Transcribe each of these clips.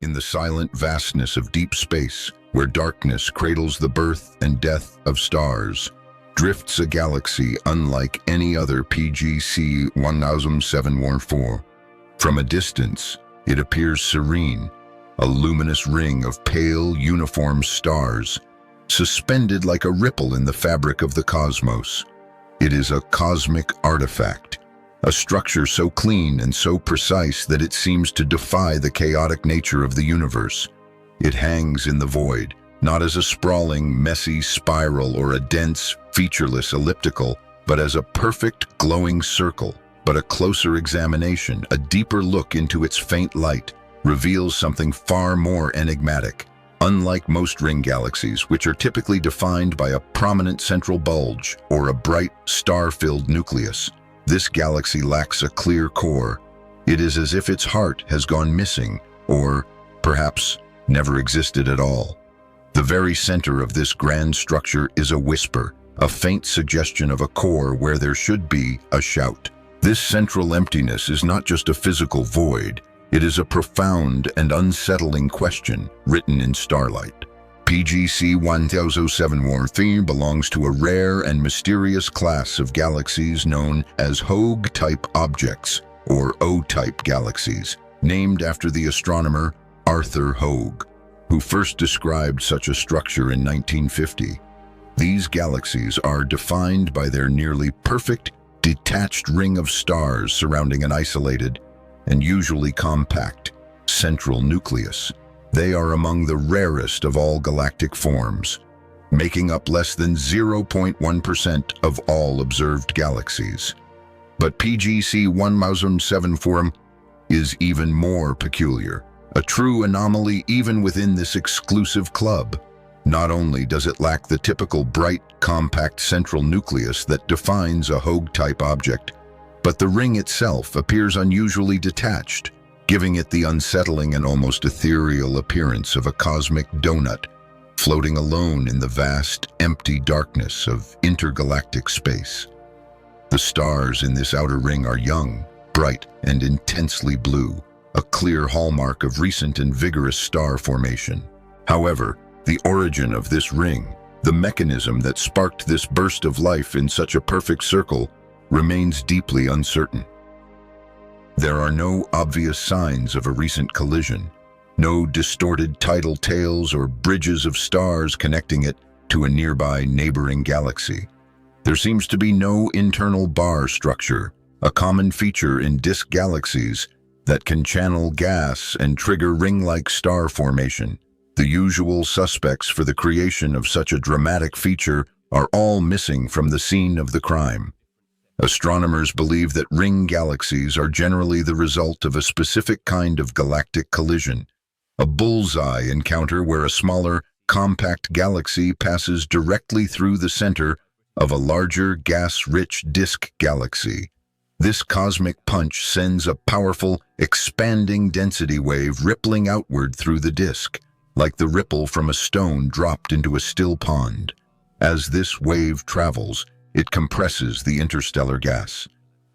In the silent vastness of deep space, where darkness cradles the birth and death of stars, drifts a galaxy unlike any other PGC100714. From a distance, it appears serene, a luminous ring of pale, uniform stars, suspended like a ripple in the fabric of the cosmos. It is a cosmic artifact, a structure so clean and so precise that it seems to defy the chaotic nature of the universe. It hangs in the void, not as a sprawling, messy spiral or a dense, featureless elliptical, but as a perfect, glowing circle. But a closer examination, a deeper look into its faint light, reveals something far more enigmatic. Unlike most ring galaxies, which are typically defined by a prominent central bulge or a bright, star-filled nucleus, this galaxy lacks a clear core. It is as if its heart has gone missing, or perhaps never existed at all. The very center of this grand structure is a whisper, a faint suggestion of a core where there should be a shout. This central emptiness is not just a physical void, it is a profound and unsettling question written in starlight. PGC100714 belongs to a rare and mysterious class of galaxies known as Hogue-type objects, or O-type galaxies, named after the astronomer Arthur Hogue, who first described such a structure in 1950. These galaxies are defined by their nearly perfect, detached ring of stars surrounding an isolated and usually compact central nucleus. They are among the rarest of all galactic forms, making up less than 0.1% of all observed galaxies. But PGC100714 is even more peculiar, a true anomaly even within this exclusive club. Not only does it lack the typical bright, compact central nucleus that defines a Hogue-type object, but the ring itself appears unusually detached, giving it the unsettling and almost ethereal appearance of a cosmic donut, floating alone in the vast, empty darkness of intergalactic space. The stars in this outer ring are young, bright, and intensely blue, a clear hallmark of recent and vigorous star formation. However, the origin of this ring, the mechanism that sparked this burst of life in such a perfect circle, remains deeply uncertain. There are no obvious signs of a recent collision, no distorted tidal tails or bridges of stars connecting it to a nearby neighboring galaxy. There seems to be no internal bar structure, a common feature in disk galaxies that can channel gas and trigger ring-like star formation. The usual suspects for the creation of such a dramatic feature are all missing from the scene of the crime. Astronomers believe that ring galaxies are generally the result of a specific kind of galactic collision, a bullseye encounter where a smaller, compact galaxy passes directly through the center of a larger, gas-rich disk galaxy. This cosmic punch sends a powerful, expanding density wave rippling outward through the disk, like the ripple from a stone dropped into a still pond. As this wave travels, it compresses the interstellar gas,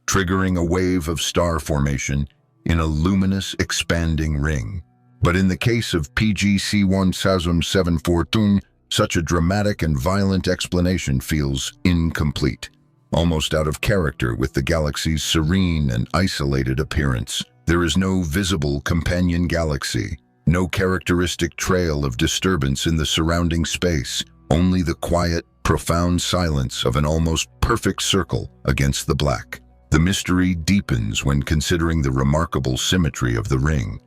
triggering a wave of star formation in a luminous, expanding ring. But in the case of PGC100714, such a dramatic and violent explanation feels incomplete, almost out of character with the galaxy's serene and isolated appearance. There is no visible companion galaxy, no characteristic trail of disturbance in the surrounding space, only the quiet, profound silence of an almost perfect circle against the black. The mystery deepens when considering the remarkable symmetry of the ring.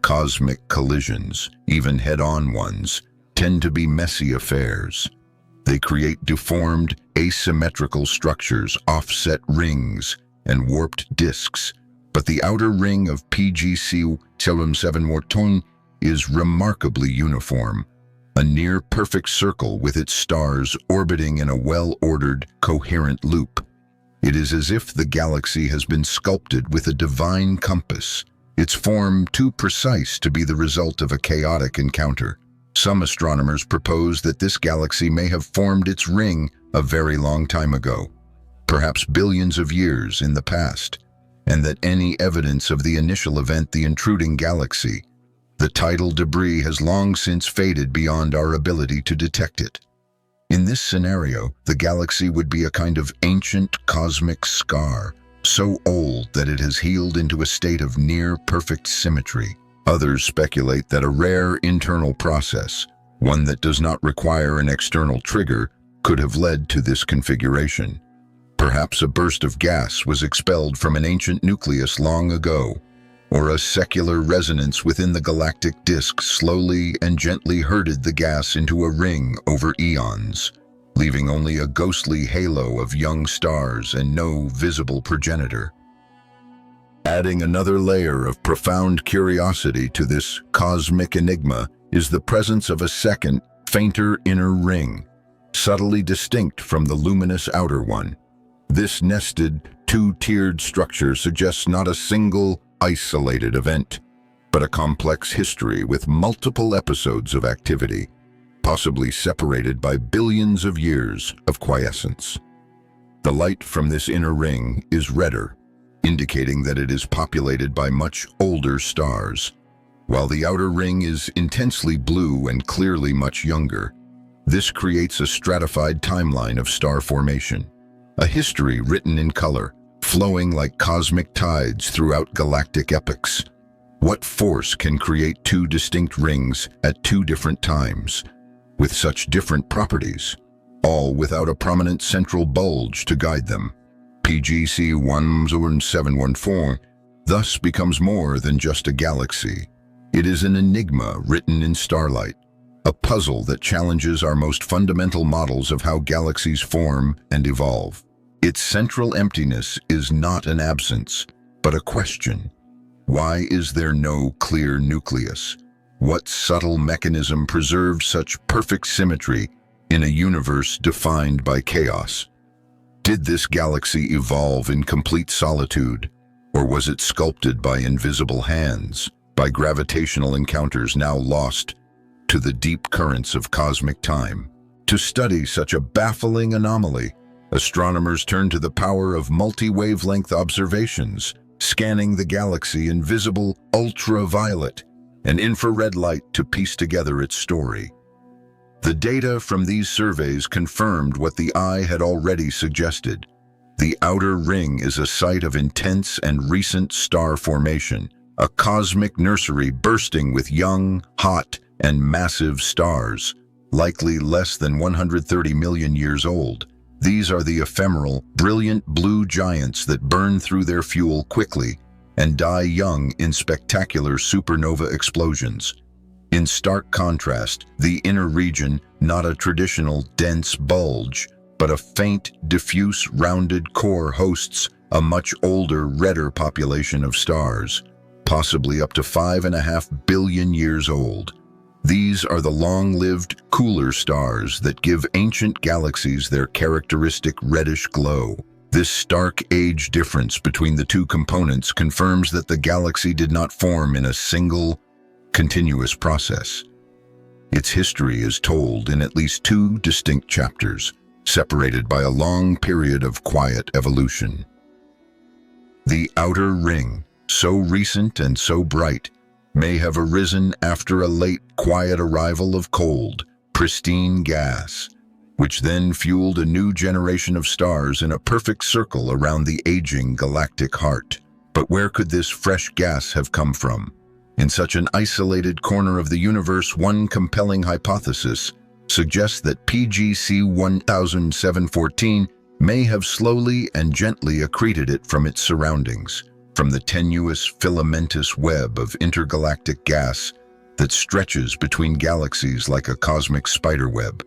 Cosmic collisions, even head-on ones, tend to be messy affairs. They create deformed, asymmetrical structures, offset rings, and warped disks. But the outer ring of PGC100714 is remarkably uniform, a near-perfect circle with its stars orbiting in a well-ordered, coherent loop. It is as if the galaxy has been sculpted with a divine compass, its form too precise to be the result of a chaotic encounter. Some astronomers propose that this galaxy may have formed its ring a very long time ago, perhaps billions of years in the past, and that any evidence of the initial event, the intruding galaxy, The tidal debris has long since faded beyond our ability to detect it. In this scenario, the galaxy would be a kind of ancient cosmic scar, so old that it has healed into a state of near-perfect symmetry. Others speculate that a rare internal process, one that does not require an external trigger, could have led to this configuration. Perhaps a burst of gas was expelled from an ancient nucleus long ago, or a secular resonance within the galactic disk slowly and gently herded the gas into a ring over eons, leaving only a ghostly halo of young stars and no visible progenitor. Adding another layer of profound curiosity to this cosmic enigma is the presence of a second, fainter inner ring, subtly distinct from the luminous outer one. This nested, two-tiered structure suggests not a single, isolated event, but a complex history with multiple episodes of activity, possibly separated by billions of years of quiescence. The light from this inner ring is redder, indicating that it is populated by much older stars, while the outer ring is intensely blue and clearly much younger. This creates a stratified timeline of star formation, a history written in color, flowing like cosmic tides throughout galactic epochs. What force can create two distinct rings at two different times, with such different properties, all without a prominent central bulge to guide them? PGC100714 thus becomes more than just a galaxy. It is an enigma written in starlight, a puzzle that challenges our most fundamental models of how galaxies form and evolve. Its central emptiness is not an absence, but a question. Why is there no clear nucleus? What subtle mechanism preserved such perfect symmetry in a universe defined by chaos? Did this galaxy evolve in complete solitude, or was it sculpted by invisible hands, by gravitational encounters now lost to the deep currents of cosmic time? To study such a baffling anomaly, astronomers turn to the power of multi-wavelength observations, scanning the galaxy in visible ultraviolet and infrared light to piece together its story. The data from these surveys confirmed what the eye had already suggested. The outer ring is a site of intense and recent star formation, a cosmic nursery bursting with young, hot, and massive stars, likely less than 130 million years old. These are the ephemeral, brilliant blue giants that burn through their fuel quickly and die young in spectacular supernova explosions. In stark contrast, the inner region, not a traditional dense bulge, but a faint, diffuse, rounded core, hosts a much older, redder population of stars, possibly up to 5.5 billion years old. These are the long-lived, cooler stars that give ancient galaxies their characteristic reddish glow. This stark age difference between the two components confirms that the galaxy did not form in a single, continuous process. Its history is told in at least two distinct chapters, separated by a long period of quiet evolution. The outer ring, so recent and so bright, may have arisen after a late, quiet arrival of cold, pristine gas, which then fueled a new generation of stars in a perfect circle around the aging galactic heart. But where could this fresh gas have come from? In such an isolated corner of the universe, one compelling hypothesis suggests that PGC100714 may have slowly and gently accreted it from its surroundings, from the tenuous filamentous web of intergalactic gas that stretches between galaxies like a cosmic spiderweb.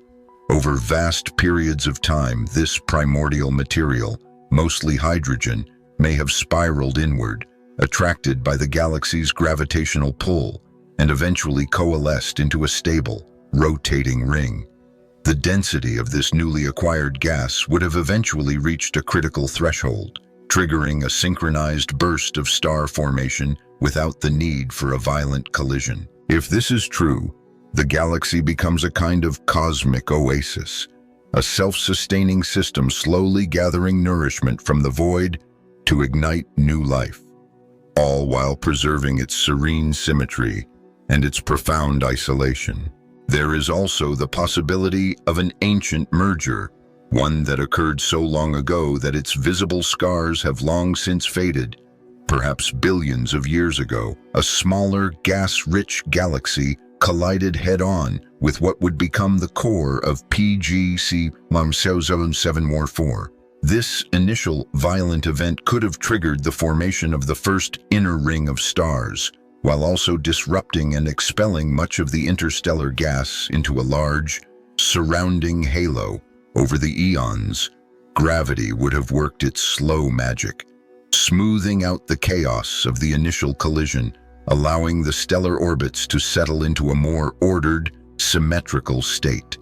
Over vast periods of time, this primordial material, mostly hydrogen, may have spiraled inward, attracted by the galaxy's gravitational pull, and eventually coalesced into a stable, rotating ring. The density of this newly acquired gas would have eventually reached a critical threshold, triggering a synchronized burst of star formation without the need for a violent collision. If this is true, the galaxy becomes a kind of cosmic oasis, a self-sustaining system slowly gathering nourishment from the void to ignite new life, all while preserving its serene symmetry and its profound isolation. There is also the possibility of an ancient merger, one that occurred so long ago that its visible scars have long since faded. Perhaps billions of years ago, a smaller, gas-rich galaxy collided head-on with what would become the core of PGC100714. This initial violent event could have triggered the formation of the first inner ring of stars, while also disrupting and expelling much of the interstellar gas into a large, surrounding halo. Over the eons, gravity would have worked its slow magic, smoothing out the chaos of the initial collision, allowing the stellar orbits to settle into a more ordered, symmetrical state.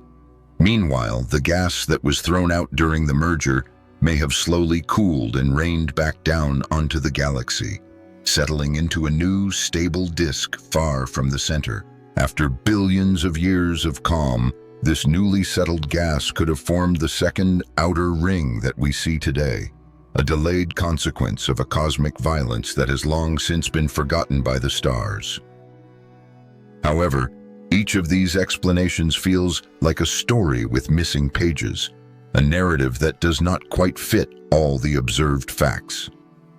Meanwhile, the gas that was thrown out during the merger may have slowly cooled and rained back down onto the galaxy, settling into a new, stable disk far from the center. After billions of years of calm, this newly settled gas could have formed the second outer ring that we see today, a delayed consequence of a cosmic violence that has long since been forgotten by the stars. However, each of these explanations feels like a story with missing pages, a narrative that does not quite fit all the observed facts.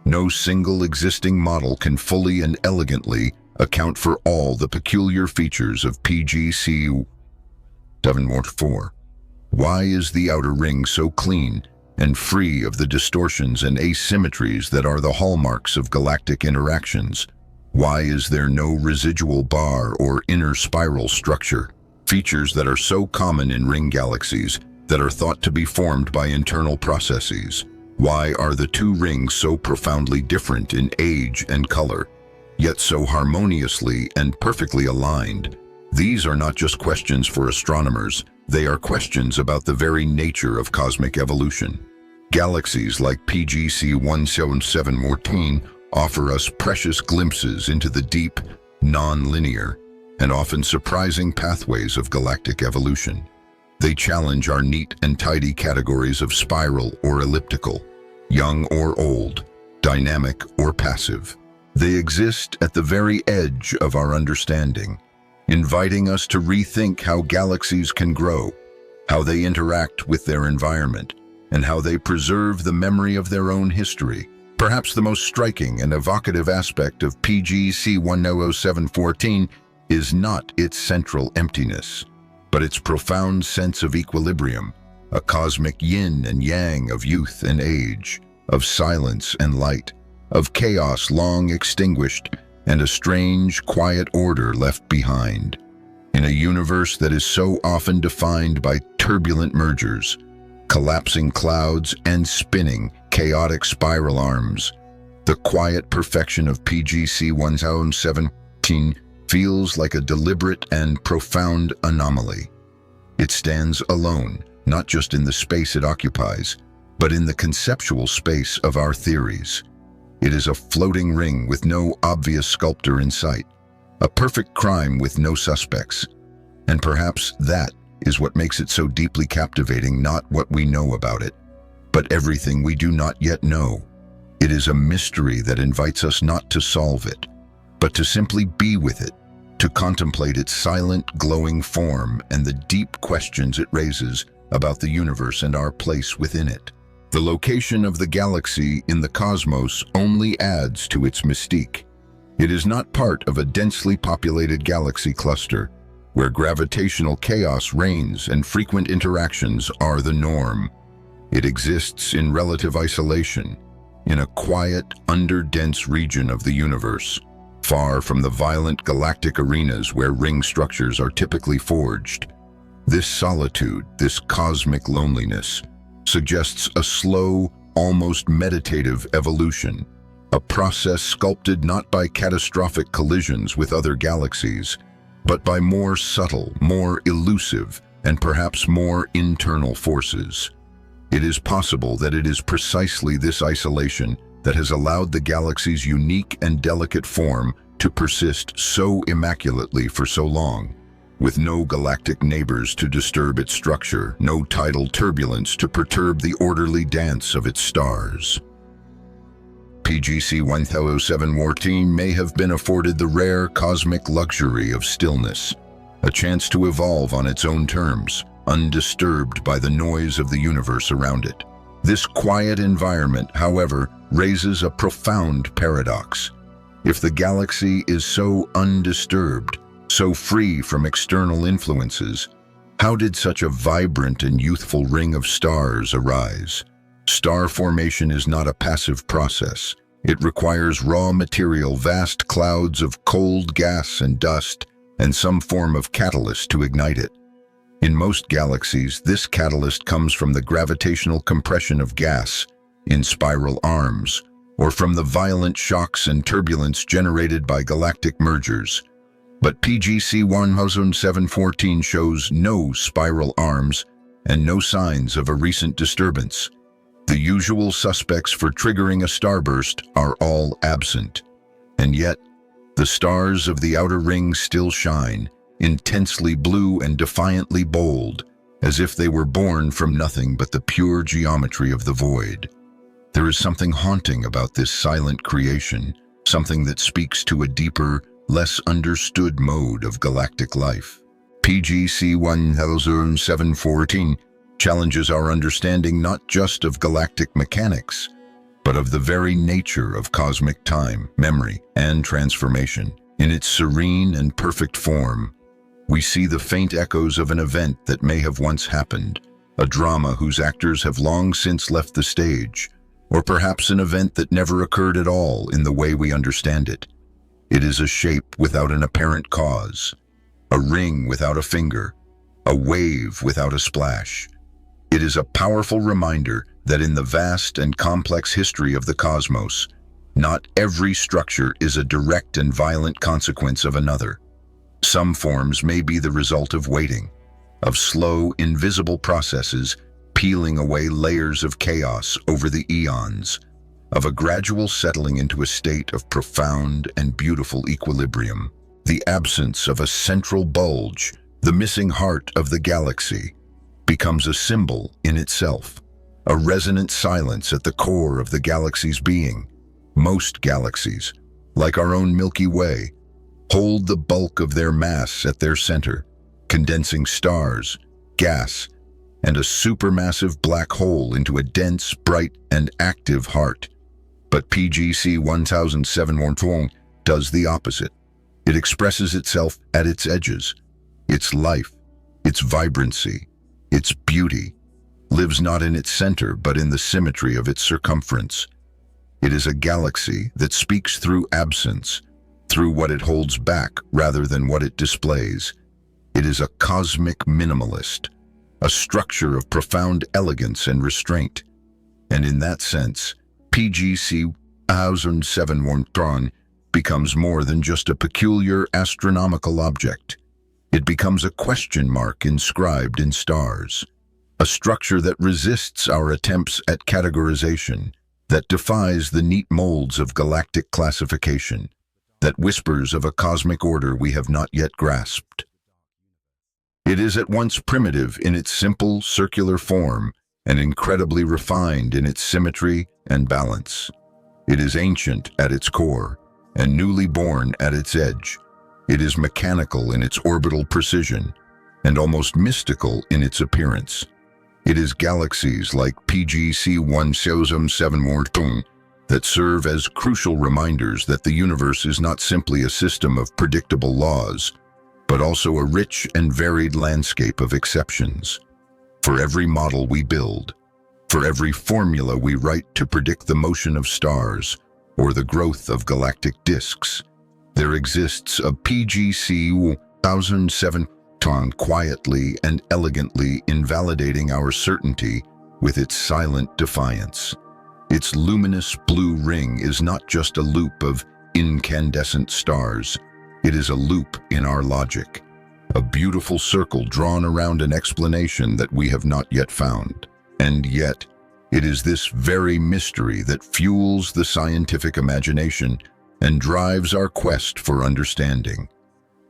No single existing model can fully and elegantly account for all the peculiar features of PGC100714. Why is the outer ring so clean and free of the distortions and asymmetries that are the hallmarks of galactic interactions? Why is there no residual bar or inner spiral structure, features that are so common in ring galaxies that are thought to be formed by internal processes? Why are the two rings so profoundly different in age and color, yet so harmoniously and perfectly aligned? These are not just questions for astronomers, they are questions about the very nature of cosmic evolution. Galaxies like PGC100714 offer us precious glimpses into the deep, non-linear, and often surprising pathways of galactic evolution. They challenge our neat and tidy categories of spiral or elliptical, young or old, dynamic or passive. They exist at the very edge of our understanding, inviting us to rethink how galaxies can grow, how they interact with their environment, and how they preserve the memory of their own history. Perhaps the most striking and evocative aspect of PGC100714 is not its central emptiness, but its profound sense of equilibrium, a cosmic yin and yang of youth and age, of silence and light, of chaos long extinguished, and a strange, quiet order left behind. In a universe that is so often defined by turbulent mergers, collapsing clouds, and spinning, chaotic spiral arms, the quiet perfection of PGC100714 feels like a deliberate and profound anomaly. It stands alone, not just in the space it occupies, but in the conceptual space of our theories. It is a floating ring with no obvious sculptor in sight, a perfect crime with no suspects. And perhaps that is what makes it so deeply captivating, not what we know about it, but everything we do not yet know. It is a mystery that invites us not to solve it, but to simply be with it, to contemplate its silent, glowing form and the deep questions it raises about the universe and our place within it. The location of the galaxy in the cosmos only adds to its mystique. It is not part of a densely populated galaxy cluster, where gravitational chaos reigns and frequent interactions are the norm. It exists in relative isolation, in a quiet, under-dense region of the universe, far from the violent galactic arenas where ring structures are typically forged. This solitude, this cosmic loneliness, suggests a slow, almost meditative evolution, a process sculpted not by catastrophic collisions with other galaxies, but by more subtle, more elusive, and perhaps more internal forces. It is possible that it is precisely this isolation that has allowed the galaxy's unique and delicate form to persist so immaculately for so long, with no galactic neighbors to disturb its structure, no tidal turbulence to perturb the orderly dance of its stars. PGC100714 may have been afforded the rare cosmic luxury of stillness, a chance to evolve on its own terms, undisturbed by the noise of the universe around it. This quiet environment, however, raises a profound paradox. If the galaxy is so undisturbed, so free from external influences, how did such a vibrant and youthful ring of stars arise? Star formation is not a passive process. It requires raw material, vast clouds of cold gas and dust, and some form of catalyst to ignite it. In most galaxies, this catalyst comes from the gravitational compression of gas in spiral arms, or from the violent shocks and turbulence generated by galactic mergers. But PGC100714 shows no spiral arms and no signs of a recent disturbance. The usual suspects for triggering a starburst are all absent. And yet, the stars of the outer ring still shine, intensely blue and defiantly bold, as if they were born from nothing but the pure geometry of the void. There is something haunting about this silent creation, something that speaks to a deeper, less understood mode of galactic life. PGC100714 challenges our understanding not just of galactic mechanics, but of the very nature of cosmic time, memory, and transformation. In its serene and perfect form, we see the faint echoes of an event that may have once happened, a drama whose actors have long since left the stage, or perhaps an event that never occurred at all in the way we understand it. It is a shape without an apparent cause, a ring without a finger, a wave without a splash. It is a powerful reminder that in the vast and complex history of the cosmos, not every structure is a direct and violent consequence of another. Some forms may be the result of waiting, of slow, invisible processes peeling away layers of chaos over the eons, of a gradual settling into a state of profound and beautiful equilibrium. The absence of a central bulge, the missing heart of the galaxy, becomes a symbol in itself, a resonant silence at the core of the galaxy's being. Most galaxies, like our own Milky Way, hold the bulk of their mass at their center, condensing stars, gas, and a supermassive black hole into a dense, bright, and active heart. But PGC100714 does the opposite. It expresses itself at its edges. Its life, its vibrancy, its beauty lives not in its center but in the symmetry of its circumference. It is a galaxy that speaks through absence, through what it holds back rather than what it displays. It is a cosmic minimalist, a structure of profound elegance and restraint. And in that sense, PGC100714 becomes more than just a peculiar astronomical object. It becomes a question mark inscribed in stars, a structure that resists our attempts at categorization, that defies the neat molds of galactic classification, that whispers of a cosmic order we have not yet grasped. It is at once primitive in its simple, circular form and incredibly refined in its symmetry and balance. It is ancient at its core and newly born at its edge. It is mechanical in its orbital precision and almost mystical in its appearance. It is galaxies like PGC100714 that serve as crucial reminders that the universe is not simply a system of predictable laws, but also a rich and varied landscape of exceptions. For every model we build, for every formula we write to predict the motion of stars or the growth of galactic disks, there exists a PGC1007 quietly and elegantly invalidating our certainty with its silent defiance. Its luminous blue ring is not just a loop of incandescent stars. It is a loop in our logic, a beautiful circle drawn around an explanation that we have not yet found. And yet, it is this very mystery that fuels the scientific imagination and drives our quest for understanding.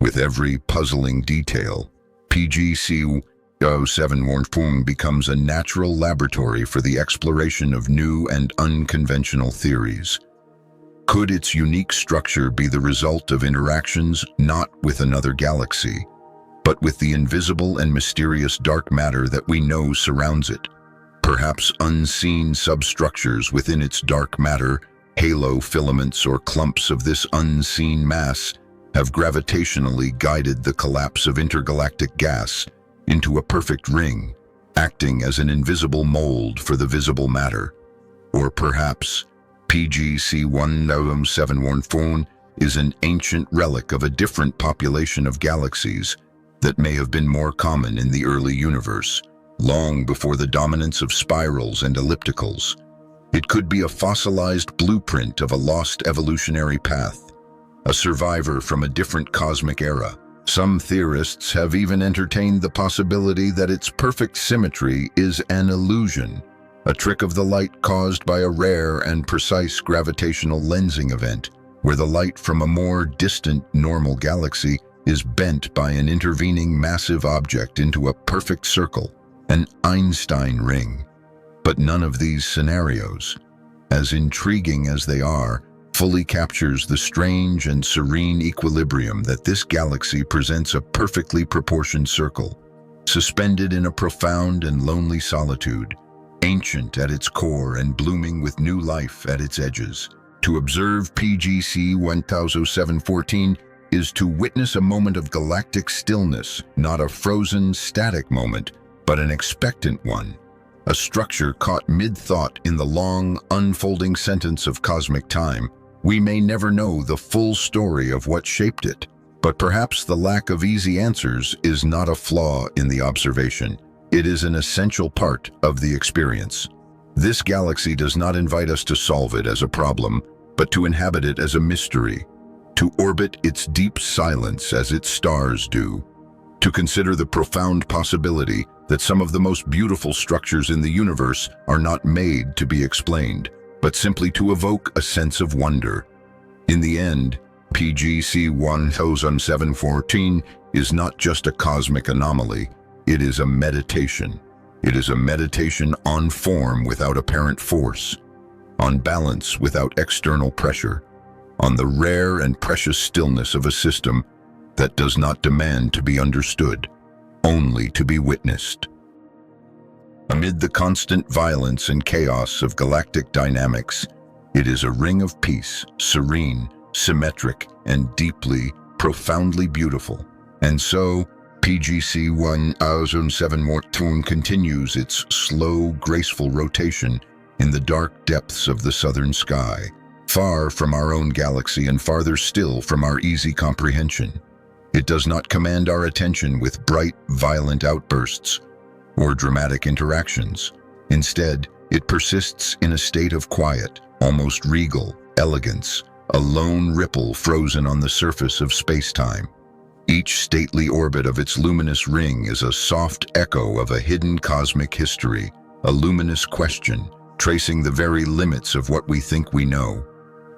With every puzzling detail, PGC100714 becomes a natural laboratory for the exploration of new and unconventional theories. Could its unique structure be the result of interactions not with another galaxy, but with the invisible and mysterious dark matter that we know surrounds it? Perhaps unseen substructures within its dark matter, halo filaments or clumps of this unseen mass, have gravitationally guided the collapse of intergalactic gas into a perfect ring, acting as an invisible mold for the visible matter. Or perhaps PGC100714 is an ancient relic of a different population of galaxies that may have been more common in the early universe, long before the dominance of spirals and ellipticals. It could be a fossilized blueprint of a lost evolutionary path, a survivor from a different cosmic era. Some theorists have even entertained the possibility that its perfect symmetry is an illusion, a trick of the light caused by a rare and precise gravitational lensing event, where the light from a more distant normal galaxy is bent by an intervening massive object into a perfect circle, an Einstein ring. But none of these scenarios, as intriguing as they are, fully captures the strange and serene equilibrium that this galaxy presents: a perfectly proportioned circle, suspended in a profound and lonely solitude, ancient at its core and blooming with new life at its edges. To observe PGC100714 is to witness a moment of galactic stillness, not a frozen, static moment, but an expectant one, a structure caught mid-thought in the long, unfolding sentence of cosmic time. We may never know the full story of what shaped it, but perhaps the lack of easy answers is not a flaw in the observation. It is an essential part of the experience. This galaxy does not invite us to solve it as a problem, but to inhabit it as a mystery, to orbit its deep silence as its stars do, to consider the profound possibility that some of the most beautiful structures in the universe are not made to be explained, but simply to evoke a sense of wonder. In the end, PGC100714 is not just a cosmic anomaly, it is a meditation. It is a meditation on form without apparent force, on balance without external pressure, on the rare and precious stillness of a system that does not demand to be understood, only to be witnessed. Amid the constant violence and chaos of galactic dynamics, it is a ring of peace, serene, symmetric, and deeply, profoundly beautiful. And so, PGC100714 continues its slow, graceful rotation in the dark depths of the southern sky, far from our own galaxy and farther still from our easy comprehension. It does not command our attention with bright, violent outbursts or dramatic interactions. Instead, it persists in a state of quiet, almost regal, elegance, a lone ripple frozen on the surface of space-time. Each stately orbit of its luminous ring is a soft echo of a hidden cosmic history, a luminous question, tracing the very limits of what we think we know.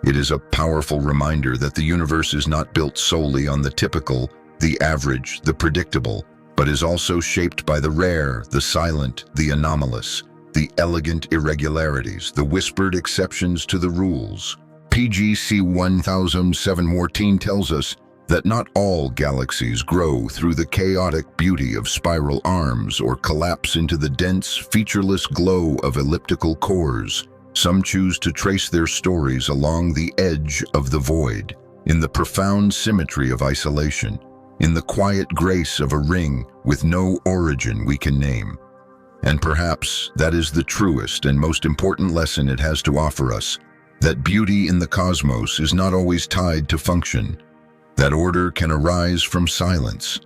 It is a powerful reminder that the universe is not built solely on the typical, the average, the predictable, but is also shaped by the rare, the silent, the anomalous, the elegant irregularities, the whispered exceptions to the rules. PGC100714 tells us that not all galaxies grow through the chaotic beauty of spiral arms or collapse into the dense, featureless glow of elliptical cores. Some choose to trace their stories along the edge of the void, in the profound symmetry of isolation, in the quiet grace of a ring with no origin we can name. And perhaps that is the truest and most important lesson it has to offer us, that beauty in the cosmos is not always tied to function, that order can arise from silence,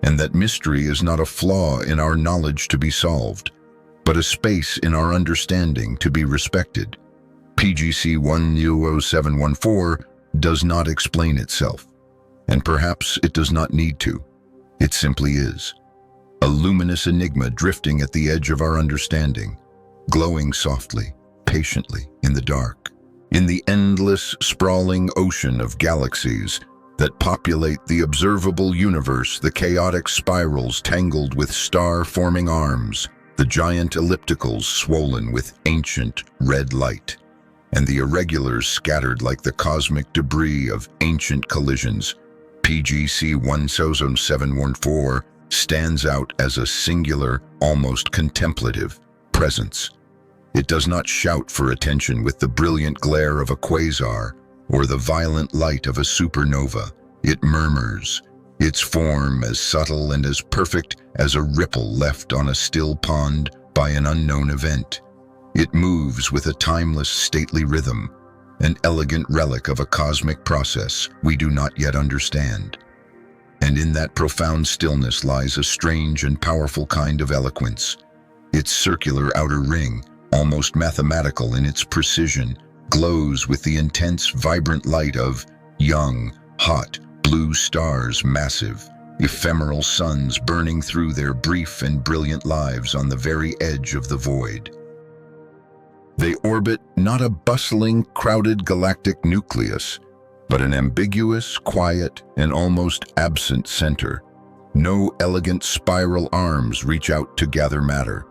and that mystery is not a flaw in our knowledge to be solved, but a space in our understanding to be respected. PGC100714 does not explain itself, and perhaps it does not need to. It simply is. A luminous enigma drifting at the edge of our understanding, glowing softly, patiently in the dark, in the endless, sprawling ocean of galaxies that populate the observable universe, the chaotic spirals tangled with star-forming arms, the giant ellipticals swollen with ancient red light. and the irregulars scattered like the cosmic debris of ancient collisions. PGC100714 stands out as a singular, almost contemplative presence. It does not shout for attention with the brilliant glare of a quasar or the violent light of a supernova. It murmurs, its form as subtle and as perfect as a ripple left on a still pond by an unknown event. It moves with a timeless, stately rhythm, an elegant relic of a cosmic process we do not yet understand. And in that profound stillness lies a strange and powerful kind of eloquence. Its circular outer ring, almost mathematical in its precision, glows with the intense, vibrant light of young, hot, blue stars, massive, ephemeral suns burning through their brief and brilliant lives on the very edge of the void. They orbit not a bustling, crowded galactic nucleus, but an ambiguous, quiet, and almost absent center. No elegant spiral arms reach out to gather matter.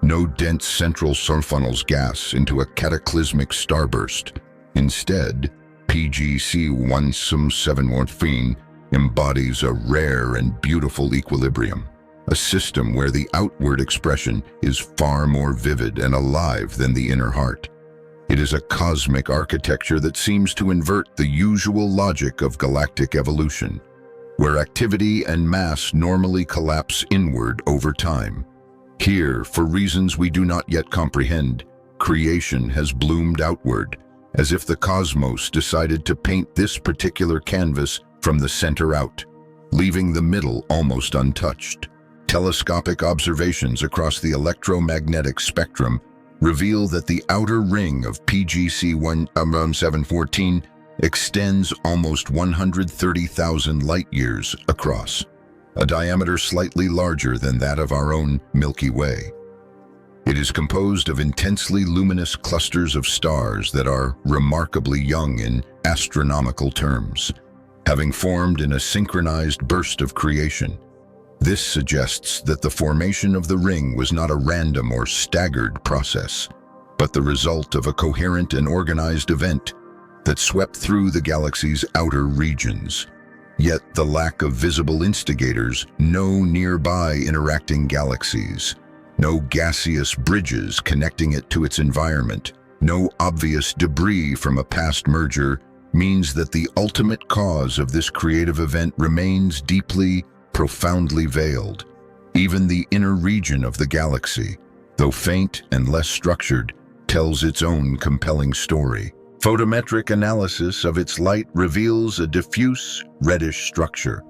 No dense central funnels gas into a cataclysmic starburst. Instead, PGC100714 embodies a rare and beautiful equilibrium, a system where the outward expression is far more vivid and alive than the inner heart. It is a cosmic architecture that seems to invert the usual logic of galactic evolution, where activity and mass normally collapse inward over time. Here, for reasons we do not yet comprehend, creation has bloomed outward, as if the cosmos decided to paint this particular canvas from the center out, leaving the middle almost untouched. Telescopic observations across the electromagnetic spectrum reveal that the outer ring of PGC100714 extends almost 130,000 light-years across, a diameter slightly larger than that of our own Milky Way. It is composed of intensely luminous clusters of stars that are remarkably young in astronomical terms, having formed in a synchronized burst of creation. This suggests that the formation of the ring was not a random or staggered process, but the result of a coherent and organized event that swept through the galaxy's outer regions. Yet the lack of visible instigators, no nearby interacting galaxies, no gaseous bridges connecting it to its environment, no obvious debris from a past merger, means that the ultimate cause of this creative event remains deeply, profoundly veiled. Even the inner region of the galaxy, though faint and less structured, tells its own compelling story. Photometric analysis of its light reveals a diffuse, reddish structure,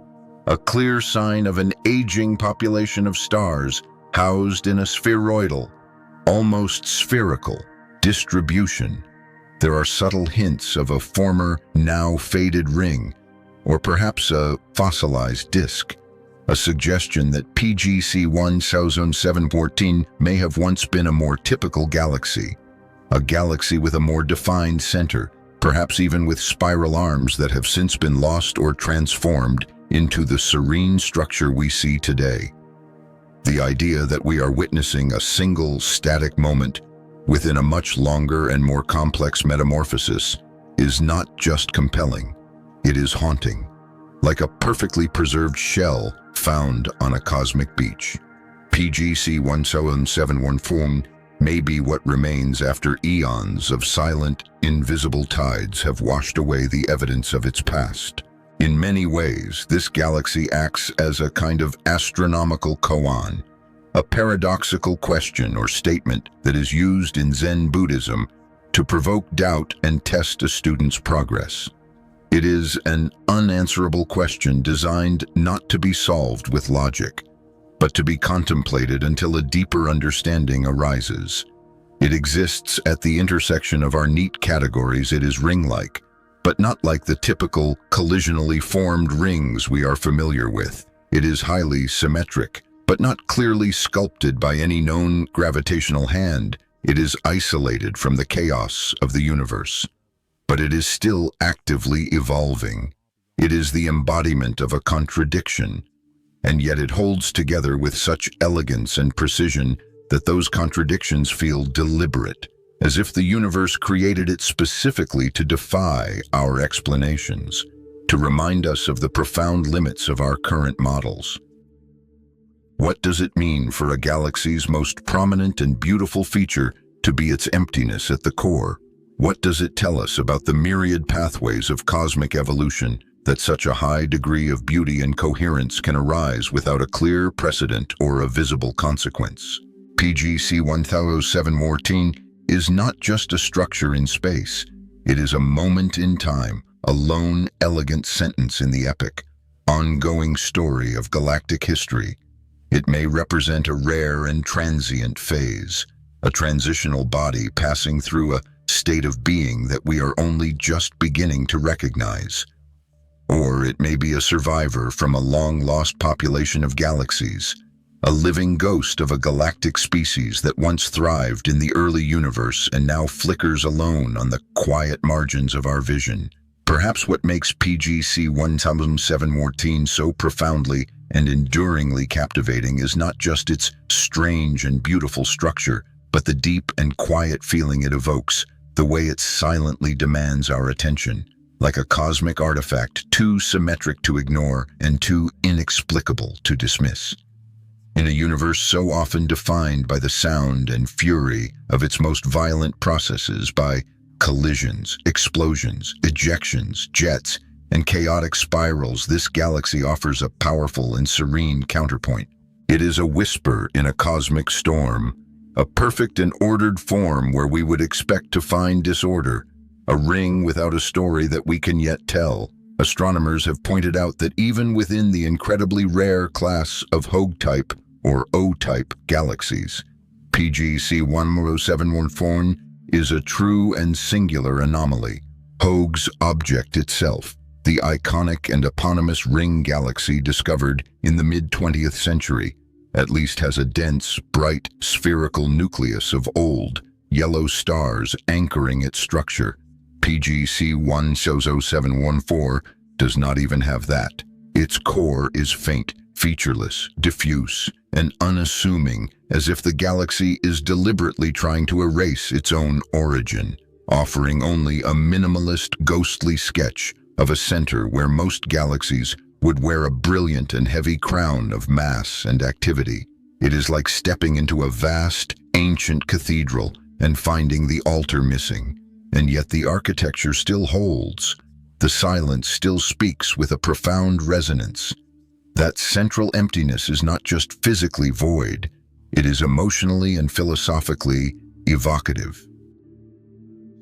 a clear sign of an aging population of stars housed in a spheroidal, almost spherical, distribution. There are subtle hints of a former, now faded ring, or perhaps a fossilized disk, a suggestion that PGC100714 may have once been a more typical galaxy, a galaxy with a more defined center, perhaps even with spiral arms that have since been lost or transformed into the serene structure we see today. The idea that we are witnessing a single static moment within a much longer and more complex metamorphosis is not just compelling, it is haunting, like a perfectly preserved shell found on a cosmic beach. PGC100714 may be what remains after eons of silent, invisible tides have washed away the evidence of its past. In many ways, this galaxy acts as a kind of astronomical koan, a paradoxical question or statement that is used in Zen Buddhism to provoke doubt and test a student's progress. It is an unanswerable question designed not to be solved with logic, but to be contemplated until a deeper understanding arises. It exists at the intersection of our neat categories. It is ring-like, but not like the typical collisionally formed rings we are familiar with. It is highly symmetric, but not clearly sculpted by any known gravitational hand. It is isolated from the chaos of the universe. But it is still actively evolving. It is the embodiment of a contradiction, and yet it holds together with such elegance and precision that those contradictions feel deliberate, as if the universe created it specifically to defy our explanations, to remind us of the profound limits of our current models. What does it mean for a galaxy's most prominent and beautiful feature to be its emptiness at the core? What does it tell us about the myriad pathways of cosmic evolution that such a high degree of beauty and coherence can arise without a clear precedent or a visible consequence? PGC100714 is not just a structure in space. It is a moment in time, a lone, elegant sentence in the epic, ongoing story of galactic history. It may represent a rare and transient phase, a transitional body passing through a state of being that we are only just beginning to recognize. Or it may be a survivor from a long-lost population of galaxies, a living ghost of a galactic species that once thrived in the early universe and now flickers alone on the quiet margins of our vision. Perhaps what makes PGC100714 so profoundly and enduringly captivating is not just its strange and beautiful structure, but the deep and quiet feeling it evokes, the way it silently demands our attention, like a cosmic artifact too symmetric to ignore and too inexplicable to dismiss. In a universe so often defined by the sound and fury of its most violent processes, by collisions, explosions, ejections, jets, and chaotic spirals, this galaxy offers a powerful and serene counterpoint. It is a whisper in a cosmic storm, a perfect and ordered form where we would expect to find disorder, a ring without a story that we can yet tell. Astronomers have pointed out that even within the incredibly rare class of Hoag-type or O-type galaxies, PGC100714 is a true and singular anomaly. Hoag's object itself, the iconic and eponymous ring galaxy discovered in the mid-20th century, at least has a dense, bright, spherical nucleus of old, yellow stars anchoring its structure. PGC100714 does not even have that. Its core is faint, featureless, diffuse, and unassuming, as if the galaxy is deliberately trying to erase its own origin, offering only a minimalist, ghostly sketch of a center where most galaxies would wear a brilliant and heavy crown of mass and activity. It is like stepping into a vast, ancient cathedral and finding the altar missing. And yet the architecture still holds. The silence still speaks with a profound resonance. That central emptiness is not just physically void, it is emotionally and philosophically evocative.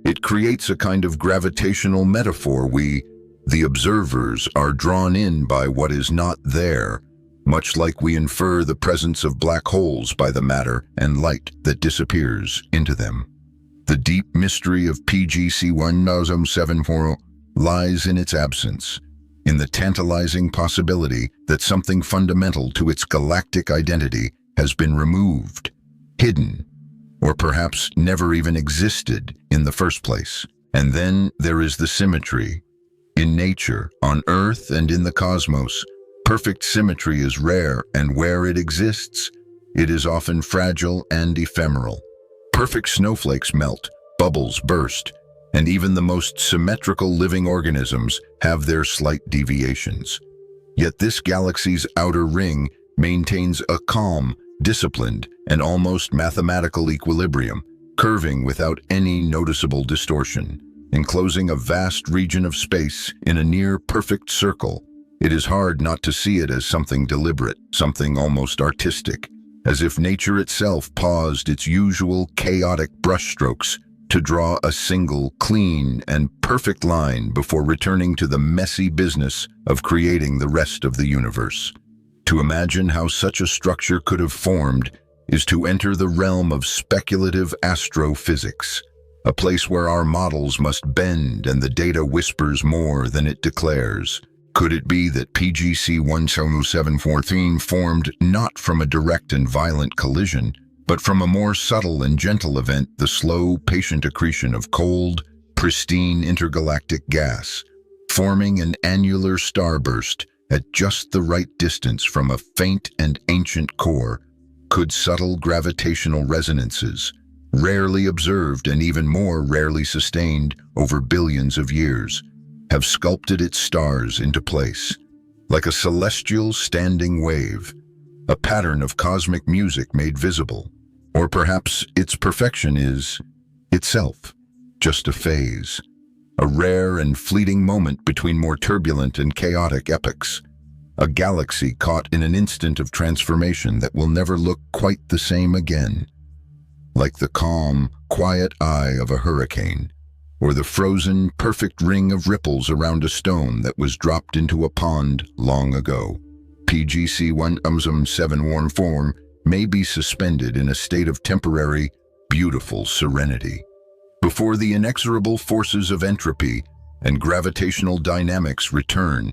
It creates a kind of gravitational metaphor. We, the observers, are drawn in by what is not there, much like we infer the presence of black holes by the matter and light that disappears into them. The deep mystery of PGC100714 lies in its absence, in the tantalizing possibility that something fundamental to its galactic identity has been removed, hidden, or perhaps never even existed in the first place. And then there is the symmetry. In nature, on Earth, and in the cosmos, perfect symmetry is rare, and where it exists, it is often fragile and ephemeral. Perfect snowflakes melt, bubbles burst, and even the most symmetrical living organisms have their slight deviations. Yet this galaxy's outer ring maintains a calm, disciplined, and almost mathematical equilibrium, curving without any noticeable distortion, enclosing a vast region of space in a near-perfect circle. It is hard not to see it as something deliberate, something almost artistic, as if nature itself paused its usual chaotic brushstrokes to draw a single, clean, and perfect line before returning to the messy business of creating the rest of the universe. To imagine how such a structure could have formed is to enter the realm of speculative astrophysics, a place where our models must bend and the data whispers more than it declares. Could it be that PGC100714 formed not from a direct and violent collision, but from a more subtle and gentle event, the slow, patient accretion of cold, pristine intergalactic gas, forming an annular starburst at just the right distance from a faint and ancient core? Could subtle gravitational resonances, rarely observed and even more rarely sustained over billions of years, have sculpted its stars into place. Like a celestial standing wave, a pattern of cosmic music made visible. Or perhaps its perfection is itself just a phase, a rare and fleeting moment between more turbulent and chaotic epochs, a galaxy caught in an instant of transformation that will never look quite the same again. Like the calm, quiet eye of a hurricane, or the frozen, perfect ring of ripples around a stone that was dropped into a pond long ago. PGC100714 may be suspended in a state of temporary, beautiful serenity before the inexorable forces of entropy and gravitational dynamics return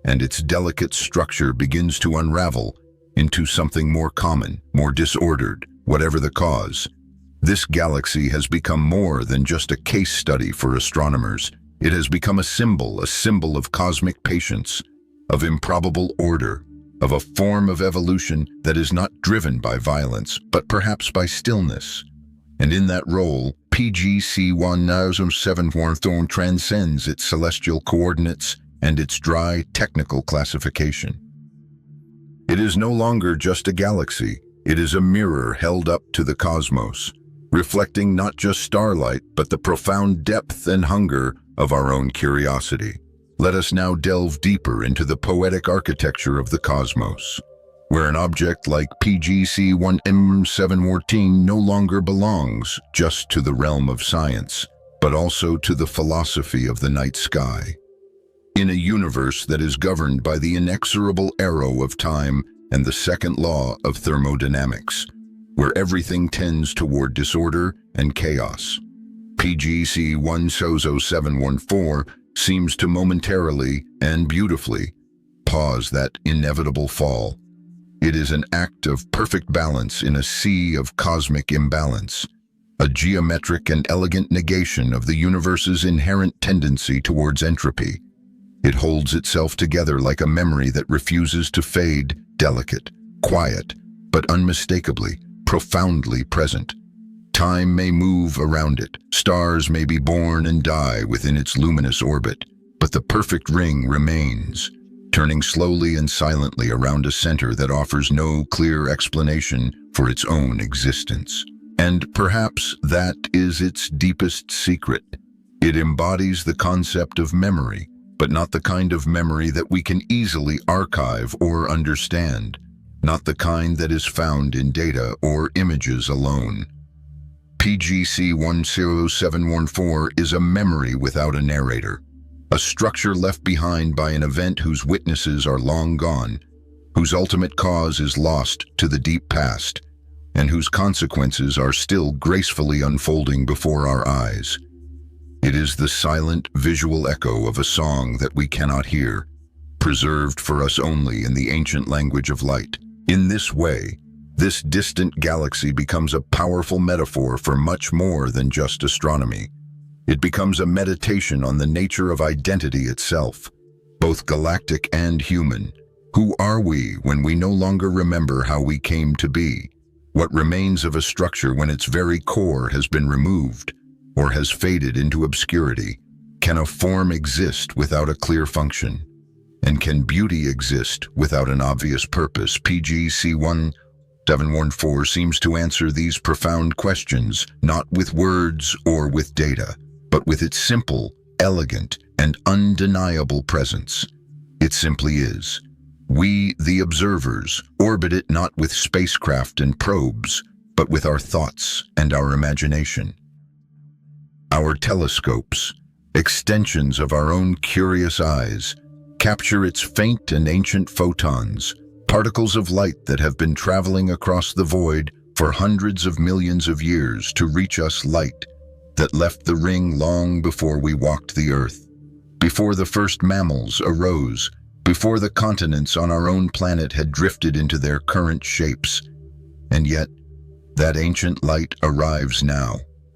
and its delicate structure begins to unravel into something more common, more disordered, whatever the cause. This galaxy has become more than just a case study for astronomers. It has become a symbol of cosmic patience, of improbable order, of a form of evolution that is not driven by violence, but perhaps by stillness. And in that role, PGC100714 transcends its celestial coordinates and its dry, technical classification. It is no longer just a galaxy, it is a mirror held up to the cosmos, reflecting not just starlight, but the profound depth and hunger of our own curiosity. Let us now delve deeper into the poetic architecture of the cosmos, where an object like PGC100714 no longer belongs just to the realm of science, but also to the philosophy of the night sky. In a universe that is governed by the inexorable arrow of time and the second law of thermodynamics, where everything tends toward disorder and chaos, PGC100714 seems to momentarily and beautifully pause that inevitable fall. It is an act of perfect balance in a sea of cosmic imbalance, a geometric and elegant negation of the universe's inherent tendency towards entropy. It holds itself together like a memory that refuses to fade, delicate, quiet, but unmistakably, profoundly present. Time may move around it, stars may be born and die within its luminous orbit, but the perfect ring remains, turning slowly and silently around a center that offers no clear explanation for its own existence. And perhaps that is its deepest secret. It embodies the concept of memory, but not the kind of memory that we can easily archive or understand, not the kind that is found in data or images alone. PGC100714 is a memory without a narrator, a structure left behind by an event whose witnesses are long gone, whose ultimate cause is lost to the deep past, and whose consequences are still gracefully unfolding before our eyes. It is the silent, visual echo of a song that we cannot hear, preserved for us only in the ancient language of light. In this way, this distant galaxy becomes a powerful metaphor for much more than just astronomy. It becomes a meditation on the nature of identity itself, both galactic and human. Who are we when we no longer remember how we came to be? What remains of a structure when its very core has been removed or has faded into obscurity? Can a form exist without a clear function? And can beauty exist without an obvious purpose? PGC100714 seems to answer these profound questions, not with words or with data, but with its simple, elegant, and undeniable presence. It simply is. We, the observers, orbit it not with spacecraft and probes, but with our thoughts and our imagination. Our telescopes, extensions of our own curious eyes, capture its faint and ancient photons, particles of light that have been traveling across the void for hundreds of millions of years to reach us, light that left the ring long before we walked the earth, before the first mammals arose, before the continents on our own planet had drifted into their current shapes. And yet, that ancient light arrives now,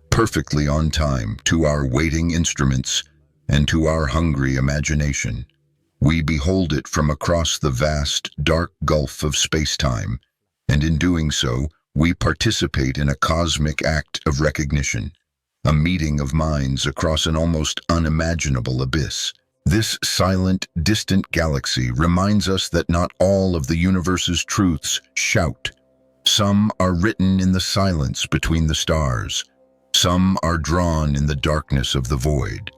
perfectly on time, to our waiting instruments and to our hungry imagination. We behold it from across the vast, dark gulf of space-time, and in doing so, we participate in a cosmic act of recognition, a meeting of minds across an almost unimaginable abyss. This silent, distant galaxy reminds us that not all of the universe's truths shout. Some are written in the silence between the stars. Some are drawn in the darkness of the void.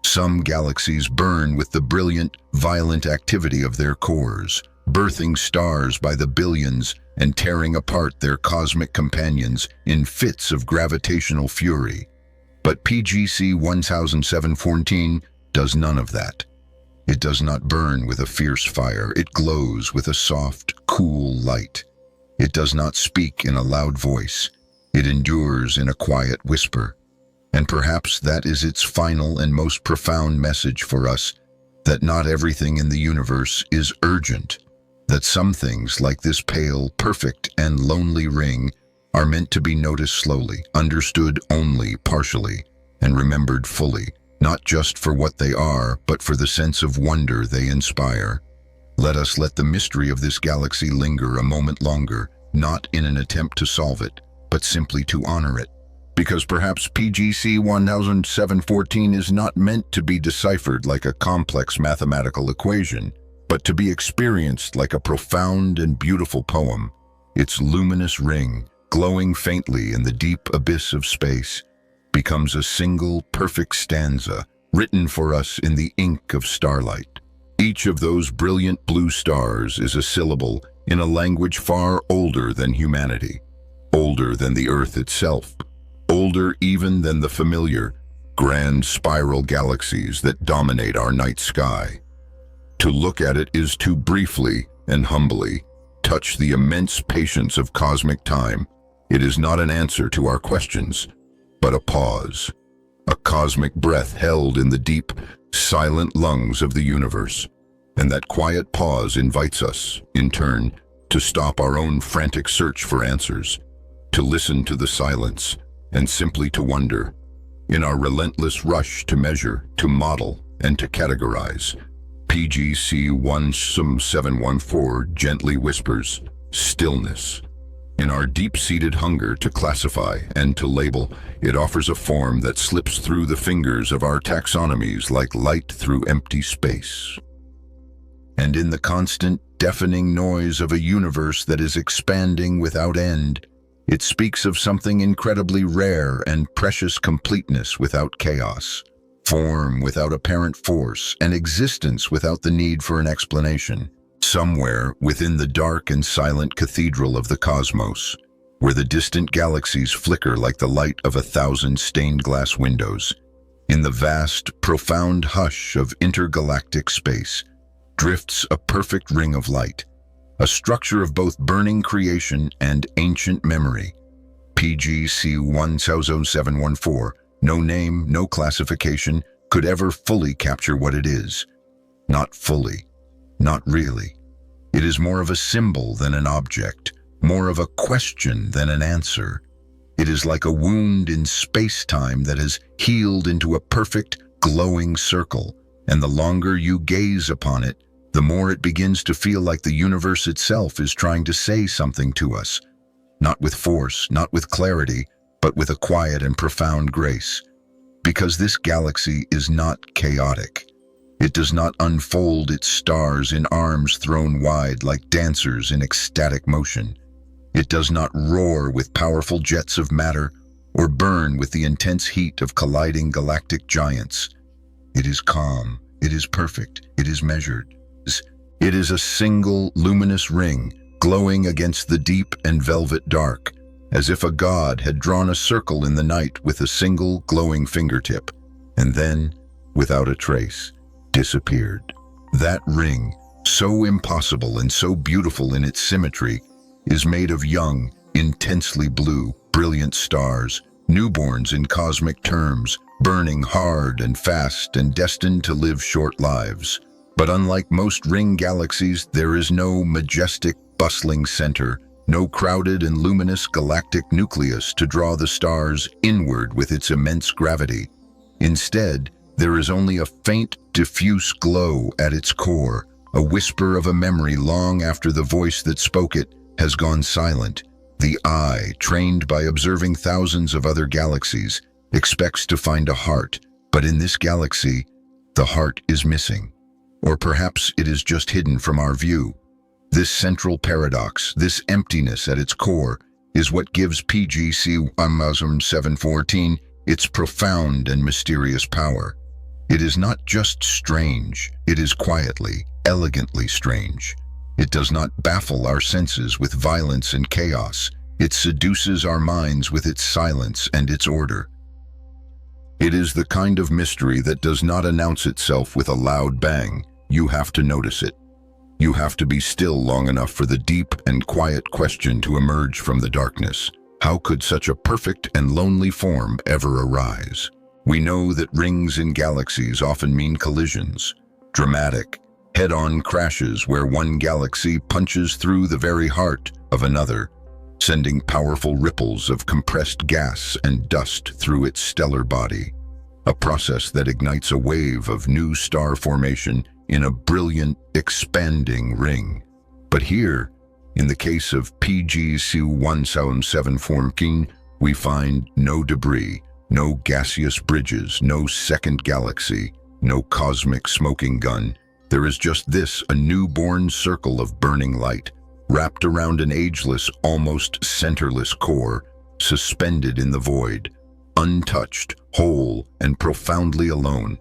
Some galaxies burn with the brilliant, violent activity of their cores, birthing stars by the billions and tearing apart their cosmic companions in fits of gravitational fury. But PGC100714 does none of that. It does not burn with a fierce fire. It glows with a soft, cool light. It does not speak in a loud voice. It endures in a quiet whisper. And perhaps that is its final and most profound message for us, that not everything in the universe is urgent, that some things, like this pale, perfect, and lonely ring, are meant to be noticed slowly, understood only partially, and remembered fully, not just for what they are, but for the sense of wonder they inspire. Let us let the mystery of this galaxy linger a moment longer, not in an attempt to solve it, but simply to honor it. Because perhaps PGC100714 is not meant to be deciphered like a complex mathematical equation, but to be experienced like a profound and beautiful poem. Its luminous ring, glowing faintly in the deep abyss of space, becomes a single perfect stanza written for us in the ink of starlight. Each of those brilliant blue stars is a syllable in a language far older than humanity, older than the Earth itself, older even than the familiar, grand spiral galaxies that dominate our night sky. To look at it is to briefly and humbly touch the immense patience of cosmic time. It is not an answer to our questions, but a pause, a cosmic breath held in the deep, silent lungs of the universe. And that quiet pause invites us, in turn, to stop our own frantic search for answers, to listen to the silence, and simply to wonder. In our relentless rush to measure, to model, and to categorize, PGC100714 gently whispers, stillness. In our deep-seated hunger to classify and to label, it offers a form that slips through the fingers of our taxonomies like light through empty space. And in the constant, deafening noise of a universe that is expanding without end, it speaks of something incredibly rare and precious: completeness without chaos, form without apparent force, and existence without the need for an explanation. Somewhere within the dark and silent cathedral of the cosmos, where the distant galaxies flicker like the light of 1,000 stained glass windows, in the vast, profound hush of intergalactic space, drifts a perfect ring of light, a structure of both burning creation and ancient memory. PGC100714, no name, no classification, could ever fully capture what it is. Not fully. Not really. It is more of a symbol than an object, more of a question than an answer. It is like a wound in space-time that has healed into a perfect, glowing circle, and the longer you gaze upon it, the more it begins to feel like the universe itself is trying to say something to us, not with force, not with clarity, but with a quiet and profound grace. Because this galaxy is not chaotic. It does not unfold its stars in arms thrown wide like dancers in ecstatic motion. It does not roar with powerful jets of matter or burn with the intense heat of colliding galactic giants. It is calm, it is perfect, it is measured. It is a single luminous ring glowing against the deep and velvet dark, as if a god had drawn a circle in the night with a single glowing fingertip, and then, without a trace, disappeared. That ring, so impossible and so beautiful in its symmetry, is made of young, intensely blue, brilliant stars, newborns in cosmic terms, burning hard and fast and destined to live short lives. But unlike most ring galaxies, there is no majestic, bustling center, no crowded and luminous galactic nucleus to draw the stars inward with its immense gravity. Instead, there is only a faint, diffuse glow at its core, a whisper of a memory long after the voice that spoke it has gone silent, The eye, trained by observing thousands of other galaxies, expects to find a heart, but in this galaxy, the heart is missing. Or perhaps it is just hidden from our view. This central paradox, this emptiness at its core, is what gives PGC100714 its profound and mysterious power. It is not just strange, it is quietly, elegantly strange. It does not baffle our senses with violence and chaos. It seduces our minds with its silence and its order. It is the kind of mystery that does not announce itself with a loud bang. You have to notice it. You have to be still long enough for the deep and quiet question to emerge from the darkness. How could such a perfect and lonely form ever arise? We know that rings in galaxies often mean collisions, dramatic, head-on crashes where one galaxy punches through the very heart of another, sending powerful ripples of compressed gas and dust through its stellar body, a process that ignites a wave of new star formation in a brilliant, expanding ring. But here, in the case of PGC100714, we find no debris, no gaseous bridges, no second galaxy, no cosmic smoking gun. There is just this, a newborn circle of burning light, wrapped around an ageless, almost centerless core, suspended in the void, untouched, whole, and profoundly alone.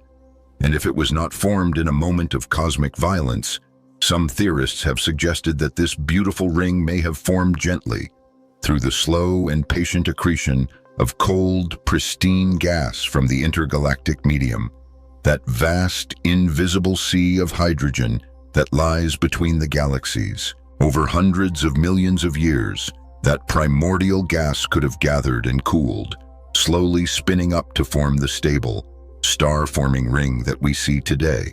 And if it was not formed in a moment of cosmic violence, some theorists have suggested that this beautiful ring may have formed gently, through the slow and patient accretion of cold, pristine gas from the intergalactic medium, that vast, invisible sea of hydrogen that lies between the galaxies. Over hundreds of millions of years, that primordial gas could have gathered and cooled, slowly spinning up to form the stable, star-forming ring that we see today,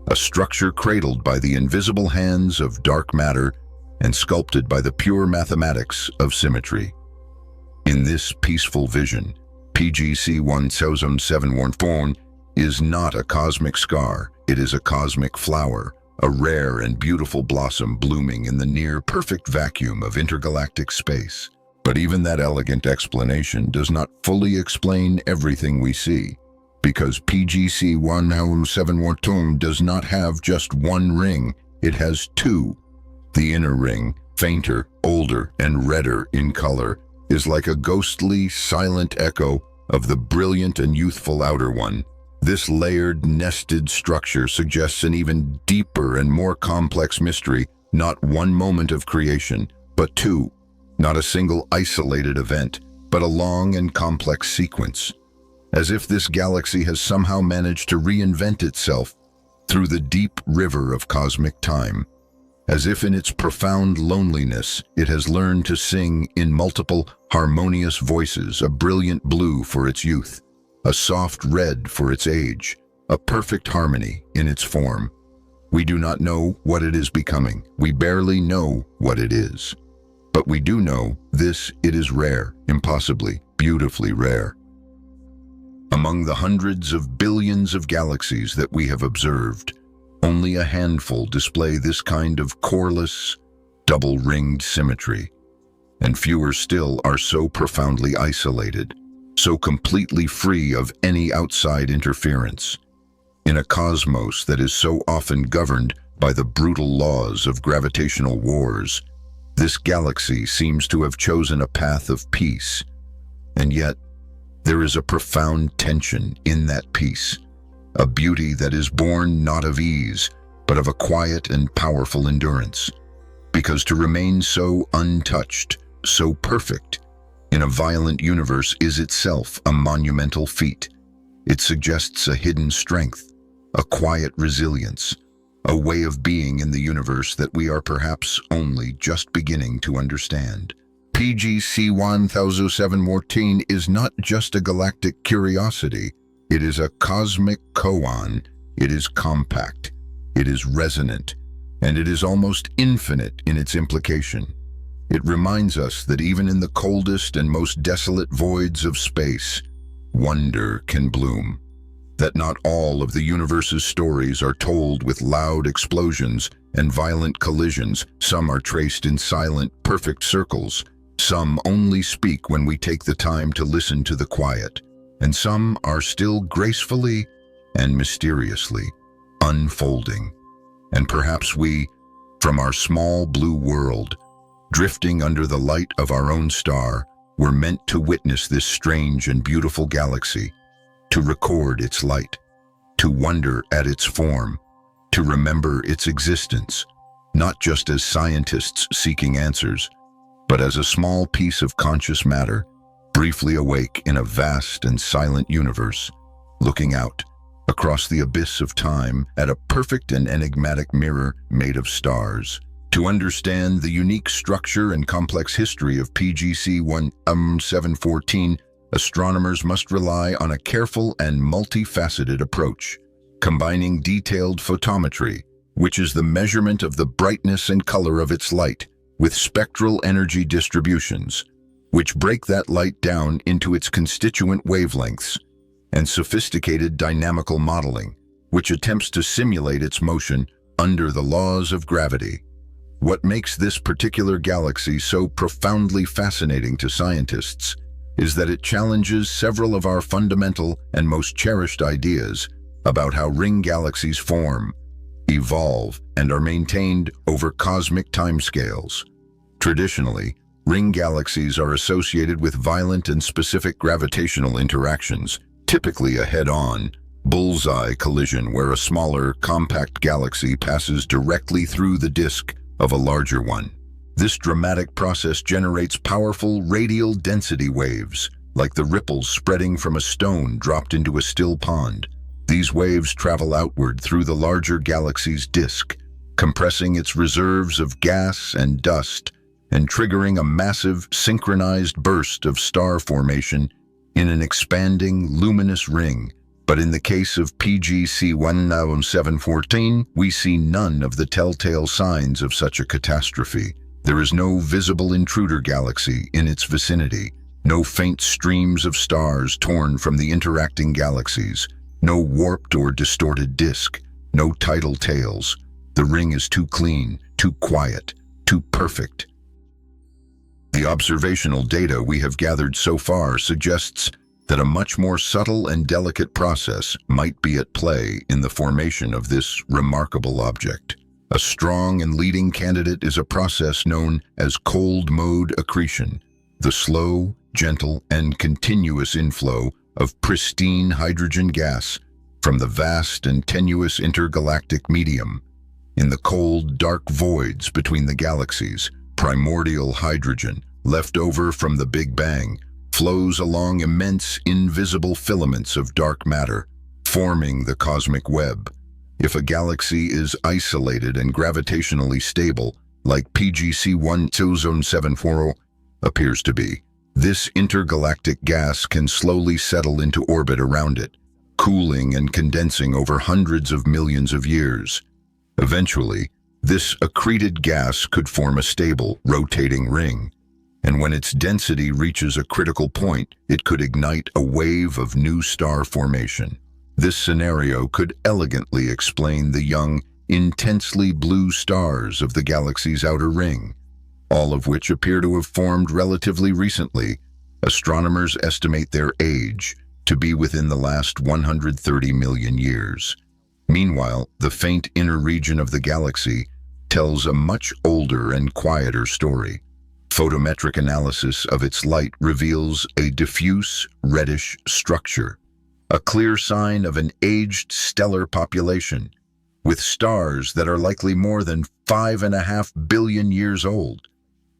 a structure cradled by the invisible hands of dark matter and sculpted by the pure mathematics of symmetry. In this peaceful vision, PGC100714 is not a cosmic scar, it is a cosmic flower, a rare and beautiful blossom blooming in the near-perfect vacuum of intergalactic space. But even that elegant explanation does not fully explain everything we see, because PGC100714 does not have just one ring, it has two. The inner ring, fainter, older, and redder in color, is like a ghostly, silent echo of the brilliant and youthful outer one. This layered, nested structure suggests an even deeper and more complex mystery, not one moment of creation, but two. Not a single isolated event, but a long and complex sequence. As if this galaxy has somehow managed to reinvent itself through the deep river of cosmic time. As if in its profound loneliness, it has learned to sing in multiple, harmonious voices, a brilliant blue for its youth, a soft red for its age, a perfect harmony in its form. We do not know what it is becoming. We barely know what it is. But we do know this, it is rare, impossibly, beautifully rare. Among the hundreds of billions of galaxies that we have observed, only a handful display this kind of coreless, double-ringed symmetry, and fewer still are so profoundly isolated, so completely free of any outside interference. In a cosmos that is so often governed by the brutal laws of gravitational wars, this galaxy seems to have chosen a path of peace, and yet there is a profound tension in that peace, a beauty that is born not of ease, but of a quiet and powerful endurance. Because to remain so untouched, so perfect, in a violent universe is itself a monumental feat. It suggests a hidden strength, a quiet resilience, a way of being in the universe that we are perhaps only just beginning to understand. PGC100714 is not just a galactic curiosity, it is a cosmic koan. It is compact, it is resonant, and it is almost infinite in its implication. It reminds us that even in the coldest and most desolate voids of space, wonder can bloom. That not all of the universe's stories are told with loud explosions and violent collisions. Some are traced in silent, perfect circles, Some only speak when we take the time to listen to the quiet, and some are still gracefully and mysteriously unfolding. And perhaps we, from our small blue world, drifting under the light of our own star, were meant to witness this strange and beautiful galaxy, to record its light, to wonder at its form, to remember its existence, not just as scientists seeking answers, but as a small piece of conscious matter, briefly awake in a vast and silent universe, looking out across the abyss of time at a perfect and enigmatic mirror made of stars. To understand the unique structure and complex history of PGC100714, astronomers must rely on a careful and multifaceted approach, combining detailed photometry, which is the measurement of the brightness and color of its light, with spectral energy distributions, which break that light down into its constituent wavelengths, and sophisticated dynamical modeling, which attempts to simulate its motion under the laws of gravity. What makes this particular galaxy so profoundly fascinating to scientists is that it challenges several of our fundamental and most cherished ideas about how ring galaxies form, evolve, and are maintained over cosmic timescales. Traditionally, ring galaxies are associated with violent and specific gravitational interactions, typically a head-on, bullseye collision where a smaller, compact galaxy passes directly through the disk of a larger one. This dramatic process generates powerful radial density waves, like the ripples spreading from a stone dropped into a still pond. These waves travel outward through the larger galaxy's disk, compressing its reserves of gas and dust, and triggering a massive, synchronized burst of star formation in an expanding, luminous ring. But in the case of PGC100714, we see none of the telltale signs of such a catastrophe. There is no visible intruder galaxy in its vicinity, no faint streams of stars torn from the interacting galaxies, no warped or distorted disk, no tidal tails. The ring is too clean, too quiet, too perfect. The observational data we have gathered so far suggests that a much more subtle and delicate process might be at play in the formation of this remarkable object. A strong and leading candidate is a process known as cold mode accretion, the slow, gentle, and continuous inflow of pristine hydrogen gas from the vast and tenuous intergalactic medium. In the cold, dark voids between the galaxies, primordial hydrogen, left over from the Big Bang, flows along immense, invisible filaments of dark matter, forming the cosmic web. If a galaxy is isolated and gravitationally stable, like PGC100714 appears to be, this intergalactic gas can slowly settle into orbit around it, cooling and condensing over hundreds of millions of years. Eventually, this accreted gas could form a stable, rotating ring, and when its density reaches a critical point, it could ignite a wave of new star formation. This scenario could elegantly explain the young, intensely blue stars of the galaxy's outer ring, all of which appear to have formed relatively recently. Astronomers estimate their age to be within the last 130 million years. Meanwhile, the faint inner region of the galaxy tells a much older and quieter story. Photometric analysis of its light reveals a diffuse, reddish structure, a clear sign of an aged stellar population, with stars that are likely more than 5.5 billion years old.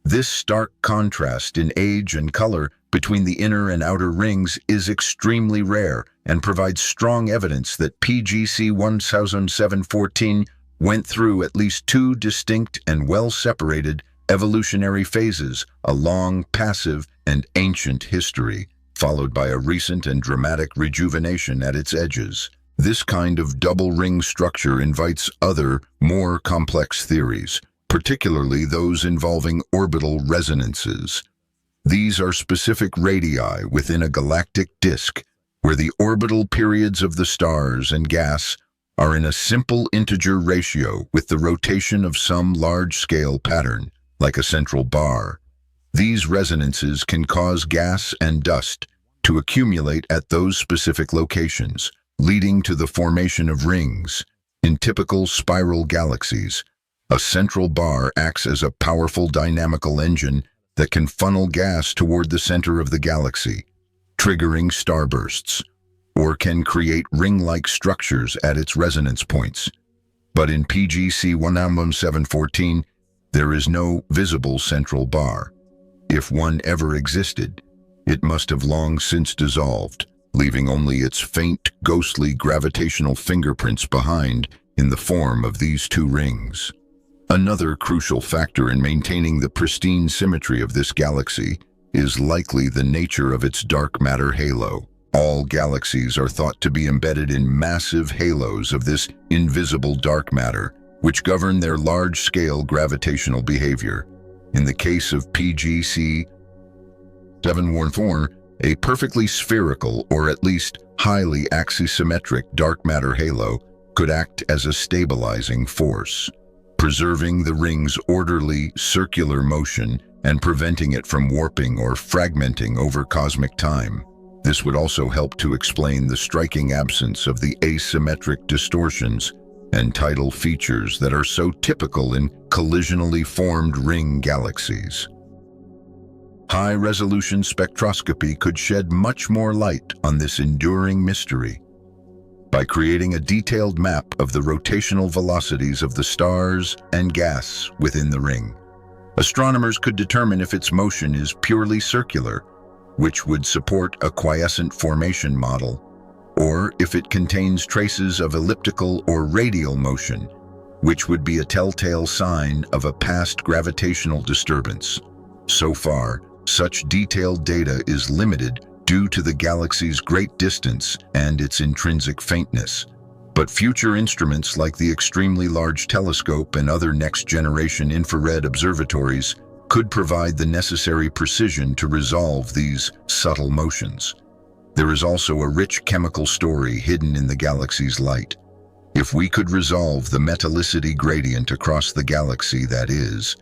This stark contrast in age and color between the inner and outer rings is extremely rare and provides strong evidence that PGC100714 went through at least two distinct and well-separated evolutionary phases, a long, passive, and ancient history, followed by a recent and dramatic rejuvenation at its edges. This kind of double ring structure invites other, more complex theories, particularly those involving orbital resonances. These are specific radii within a galactic disk, where the orbital periods of the stars and gas are in a simple integer ratio with the rotation of some large-scale pattern, like a central bar. These resonances can cause gas and dust to accumulate at those specific locations, leading to the formation of rings. In typical spiral galaxies, a central bar acts as a powerful dynamical engine that can funnel gas toward the center of the galaxy, triggering starbursts, or can create ring-like structures at its resonance points. But in PGC100714, there is no visible central bar. If one ever existed, it must have long since dissolved, leaving only its faint, ghostly gravitational fingerprints behind in the form of these two rings. Another crucial factor in maintaining the pristine symmetry of this galaxy is likely the nature of its dark matter halo. All galaxies are thought to be embedded in massive halos of this invisible dark matter, which govern their large-scale gravitational behavior. In the case of PGC100714, a perfectly spherical, or at least highly axisymmetric dark matter halo could act as a stabilizing force, preserving the ring's orderly, circular motion and preventing it from warping or fragmenting over cosmic time. This would also help to explain the striking absence of the asymmetric distortions and tidal features that are so typical in collisionally formed ring galaxies. High-resolution spectroscopy could shed much more light on this enduring mystery. By creating a detailed map of the rotational velocities of the stars and gas within the ring, astronomers could determine if its motion is purely circular, which would support a quiescent formation model, or if it contains traces of elliptical or radial motion, which would be a telltale sign of a past gravitational disturbance. So far, such detailed data is limited due to the galaxy's great distance and its intrinsic faintness. But future instruments like the Extremely Large Telescope and other next-generation infrared observatories could provide the necessary precision to resolve these subtle motions. There is also a rich chemical story hidden in the galaxy's light. If we could resolve the metallicity gradient across the galaxy, that is,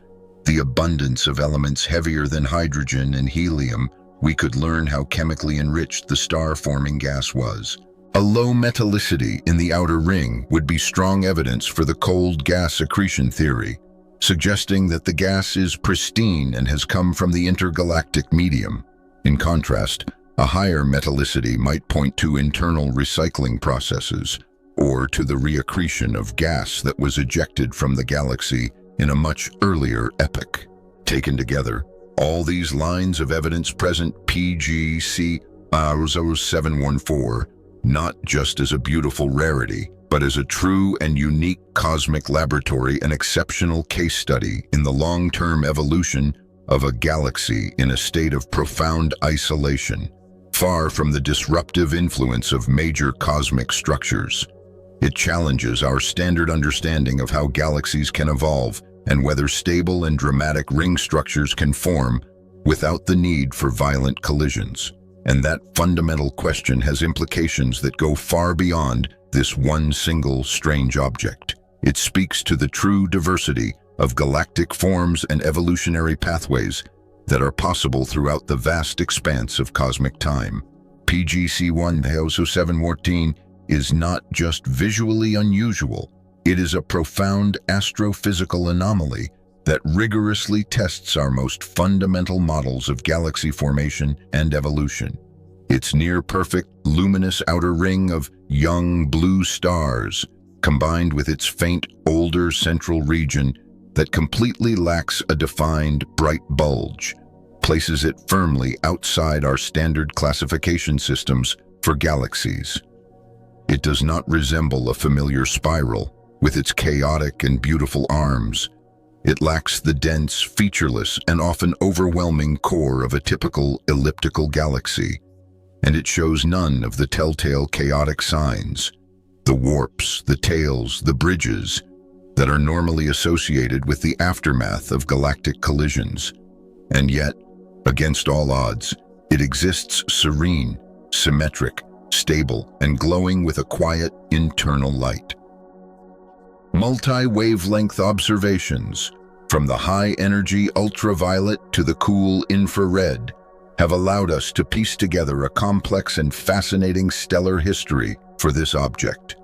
the abundance of elements heavier than hydrogen and helium, we could learn how chemically enriched the star-forming gas was. A low metallicity in the outer ring would be strong evidence for the cold gas accretion theory, suggesting that the gas is pristine and has come from the intergalactic medium. In contrast, a higher metallicity might point to internal recycling processes, or to the reaccretion of gas that was ejected from the galaxy in a much earlier epoch. Taken together, all these lines of evidence present PGC100714 not just as a beautiful rarity, but as a true and unique cosmic laboratory, an exceptional case study in the long-term evolution of a galaxy in a state of profound isolation, far from the disruptive influence of major cosmic structures. It challenges our standard understanding of how galaxies can evolve and whether stable and dramatic ring structures can form without the need for violent collisions. And that fundamental question has implications that go far beyond this one single strange object. It speaks to the true diversity of galactic forms and evolutionary pathways that are possible throughout the vast expanse of cosmic time. PGC100714 is not just visually unusual, it is a profound astrophysical anomaly that rigorously tests our most fundamental models of galaxy formation and evolution. Its near-perfect, luminous outer ring of young blue stars, combined with its faint, older central region that completely lacks a defined, bright bulge, places it firmly outside our standard classification systems for galaxies. It does not resemble a familiar spiral, with its chaotic and beautiful arms. It lacks the dense, featureless, and often overwhelming core of a typical elliptical galaxy, and it shows none of the telltale chaotic signs, the warps, the tails, the bridges, that are normally associated with the aftermath of galactic collisions. And yet, against all odds, it exists serene, symmetric, stable, and glowing with a quiet internal light. Multi-wavelength observations from the high-energy ultraviolet to the cool infrared, have allowed us to piece together a complex and fascinating stellar history for this object.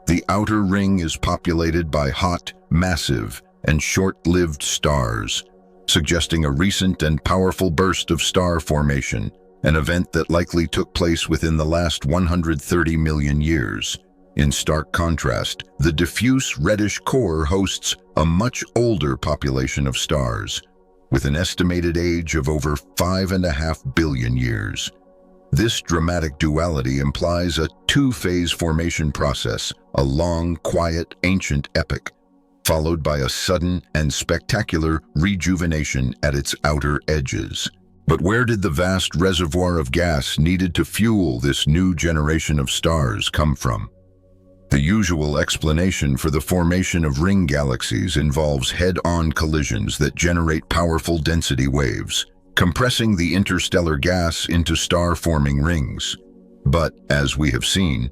The outer ring is populated by hot, massive, and short-lived stars, suggesting a recent and powerful burst of star formation, an event that likely took place within the last 130 million years. In stark contrast, the diffuse reddish core hosts a much older population of stars, with an estimated age of over 5.5 billion years. This dramatic duality implies a two-phase formation process, a long, quiet, ancient epoch, followed by a sudden and spectacular rejuvenation at its outer edges. But where did the vast reservoir of gas needed to fuel this new generation of stars come from? The usual explanation for the formation of ring galaxies involves head-on collisions that generate powerful density waves, compressing the interstellar gas into star-forming rings. But, as we have seen,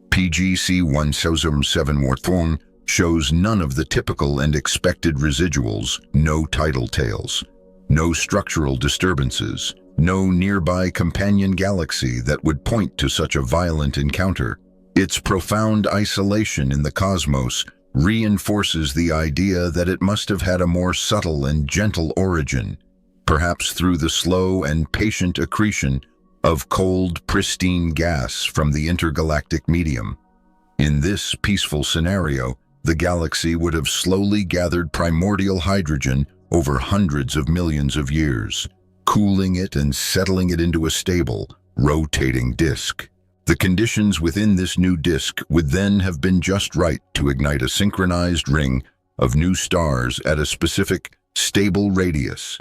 PGC100714 shows none of the typical and expected residuals, no tidal tails, no structural disturbances, no nearby companion galaxy that would point to such a violent encounter. Its profound isolation in the cosmos reinforces the idea that it must have had a more subtle and gentle origin, perhaps through the slow and patient accretion of cold, pristine gas from the intergalactic medium. In this peaceful scenario, the galaxy would have slowly gathered primordial hydrogen over hundreds of millions of years, cooling it and settling it into a stable, rotating disk. The conditions within this new disk would then have been just right to ignite a synchronized ring of new stars at a specific, stable radius.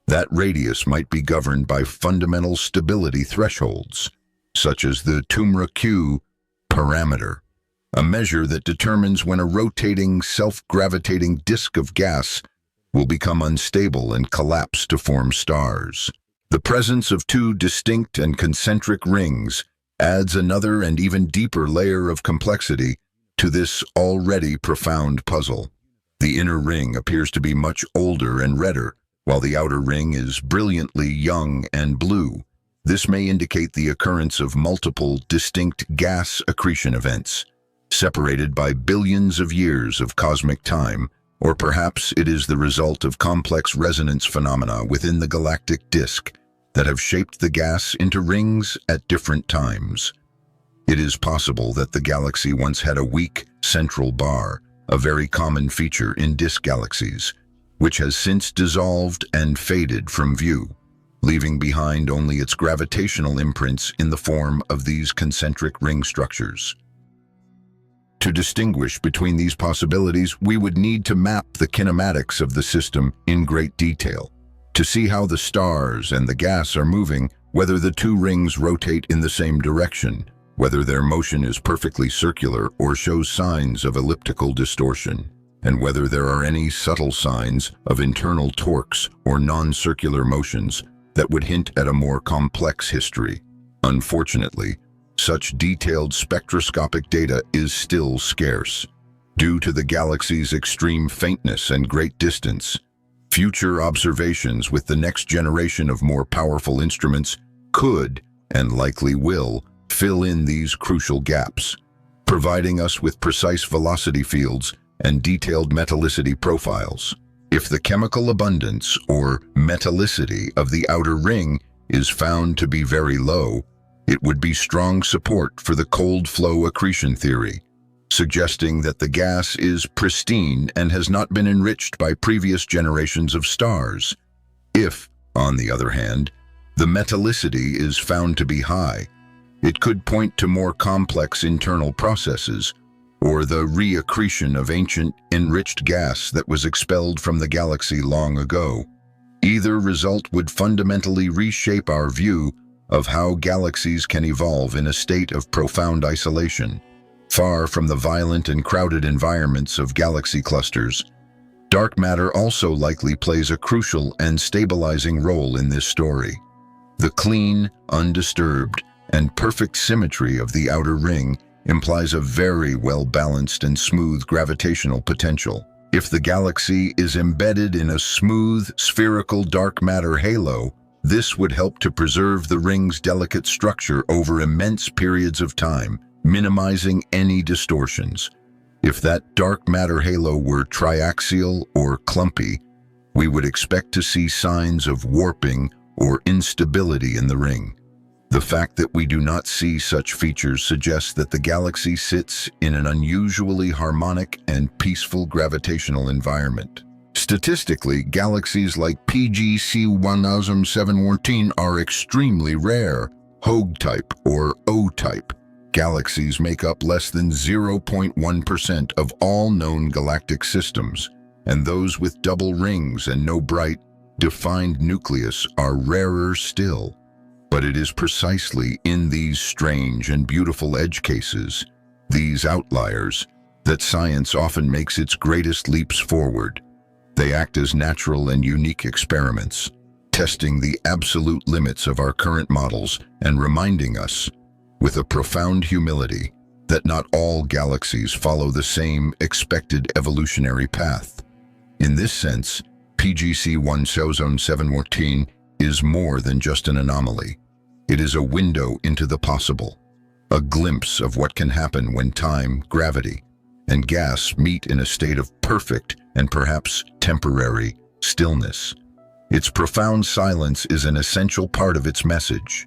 That radius might be governed by fundamental stability thresholds, such as the Tumra-Q parameter, a measure that determines when a rotating, self-gravitating disk of gas will become unstable and collapse to form stars. The presence of two distinct and concentric rings adds another and even deeper layer of complexity to this already profound puzzle. The inner ring appears to be much older and redder, while the outer ring is brilliantly young and blue. This may indicate the occurrence of multiple distinct gas accretion events, separated by billions of years of cosmic time, or perhaps it is the result of complex resonance phenomena within the galactic disk that have shaped the gas into rings at different times. It is possible that the galaxy once had a weak central bar, a very common feature in disk galaxies, which has since dissolved and faded from view, leaving behind only its gravitational imprints in the form of these concentric ring structures. To distinguish between these possibilities, we would need to map the kinematics of the system in great detail, to see how the stars and the gas are moving, whether the two rings rotate in the same direction, whether their motion is perfectly circular or shows signs of elliptical distortion, and whether there are any subtle signs of internal torques or non-circular motions that would hint at a more complex history. Unfortunately, such detailed spectroscopic data is still scarce. Due to the galaxy's extreme faintness and great distance, future observations with the next generation of more powerful instruments could, and likely will, fill in these crucial gaps, providing us with precise velocity fields and detailed metallicity profiles. If the chemical abundance or metallicity of the outer ring is found to be very low, it would be strong support for the cold flow accretion theory, suggesting that the gas is pristine and has not been enriched by previous generations of stars. If, on the other hand, the metallicity is found to be high, it could point to more complex internal processes, or the reaccretion of ancient, enriched gas that was expelled from the galaxy long ago. Either result would fundamentally reshape our view of how galaxies can evolve in a state of profound isolation, far from the violent and crowded environments of galaxy clusters. Dark matter also likely plays a crucial and stabilizing role in this story. The clean, undisturbed, and perfect symmetry of the outer ring implies a very well-balanced and smooth gravitational potential. If the galaxy is embedded in a smooth, spherical dark matter halo, this would help to preserve the ring's delicate structure over immense periods of time, minimizing any distortions. If that dark matter halo were triaxial or clumpy, we would expect to see signs of warping or instability in the ring. The fact that we do not see such features suggests that the galaxy sits in an unusually harmonic and peaceful gravitational environment. Statistically, galaxies like PGC100714 are extremely rare. Hogue-type or O-type galaxies make up less than 0.1% of all known galactic systems, and those with double rings and no bright, defined nucleus are rarer still. But it is precisely in these strange and beautiful edge cases, these outliers, that science often makes its greatest leaps forward. They act as natural and unique experiments, testing the absolute limits of our current models and reminding us, with a profound humility, that not all galaxies follow the same expected evolutionary path. In this sense, PGC100714 is more than just an anomaly. It is a window into the possible, a glimpse of what can happen when time, gravity, and gas meet in a state of perfect and perhaps temporary stillness. Its profound silence is an essential part of its message.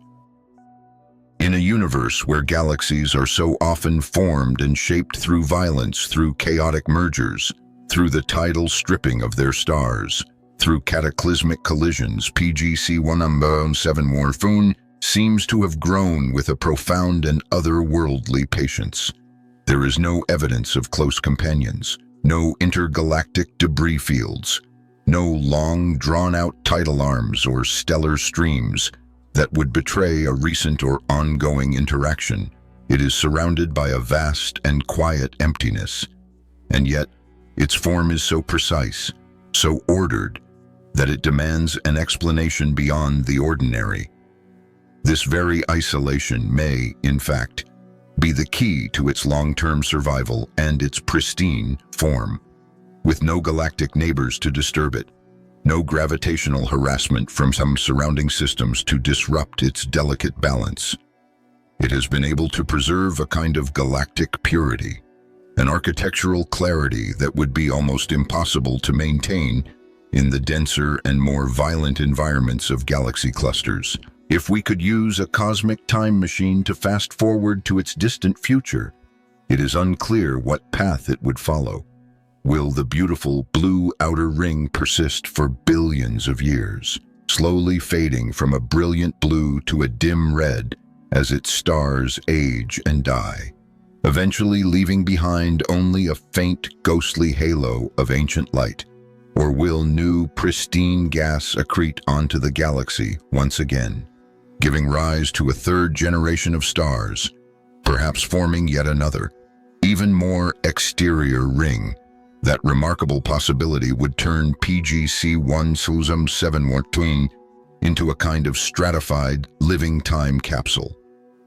In a universe where galaxies are so often formed and shaped through violence, through chaotic mergers, through the tidal stripping of their stars, through cataclysmic collisions, PGC100714 seems to have grown with a profound and otherworldly patience. There is no evidence of close companions, no intergalactic debris fields, no long, drawn-out tidal arms or stellar streams that would betray a recent or ongoing interaction. It is surrounded by a vast and quiet emptiness, and yet its form is so precise, so ordered, that it demands an explanation beyond the ordinary. This very isolation may, in fact, be the key to its long-term survival and its pristine form, with no galactic neighbors to disturb it, no gravitational harassment from some surrounding systems to disrupt its delicate balance. It has been able to preserve a kind of galactic purity, an architectural clarity that would be almost impossible to maintain in the denser and more violent environments of galaxy clusters. If we could use a cosmic time machine to fast forward to its distant future, it is unclear what path it would follow. Will the beautiful blue outer ring persist for billions of years, slowly fading from a brilliant blue to a dim red as its stars age and die, eventually leaving behind only a faint, ghostly halo of ancient light? Or will new, pristine gas accrete onto the galaxy once again, giving rise to a third generation of stars, perhaps forming yet another, even more exterior ring? That remarkable possibility would turn PGC100714 into a kind of stratified, living time capsule,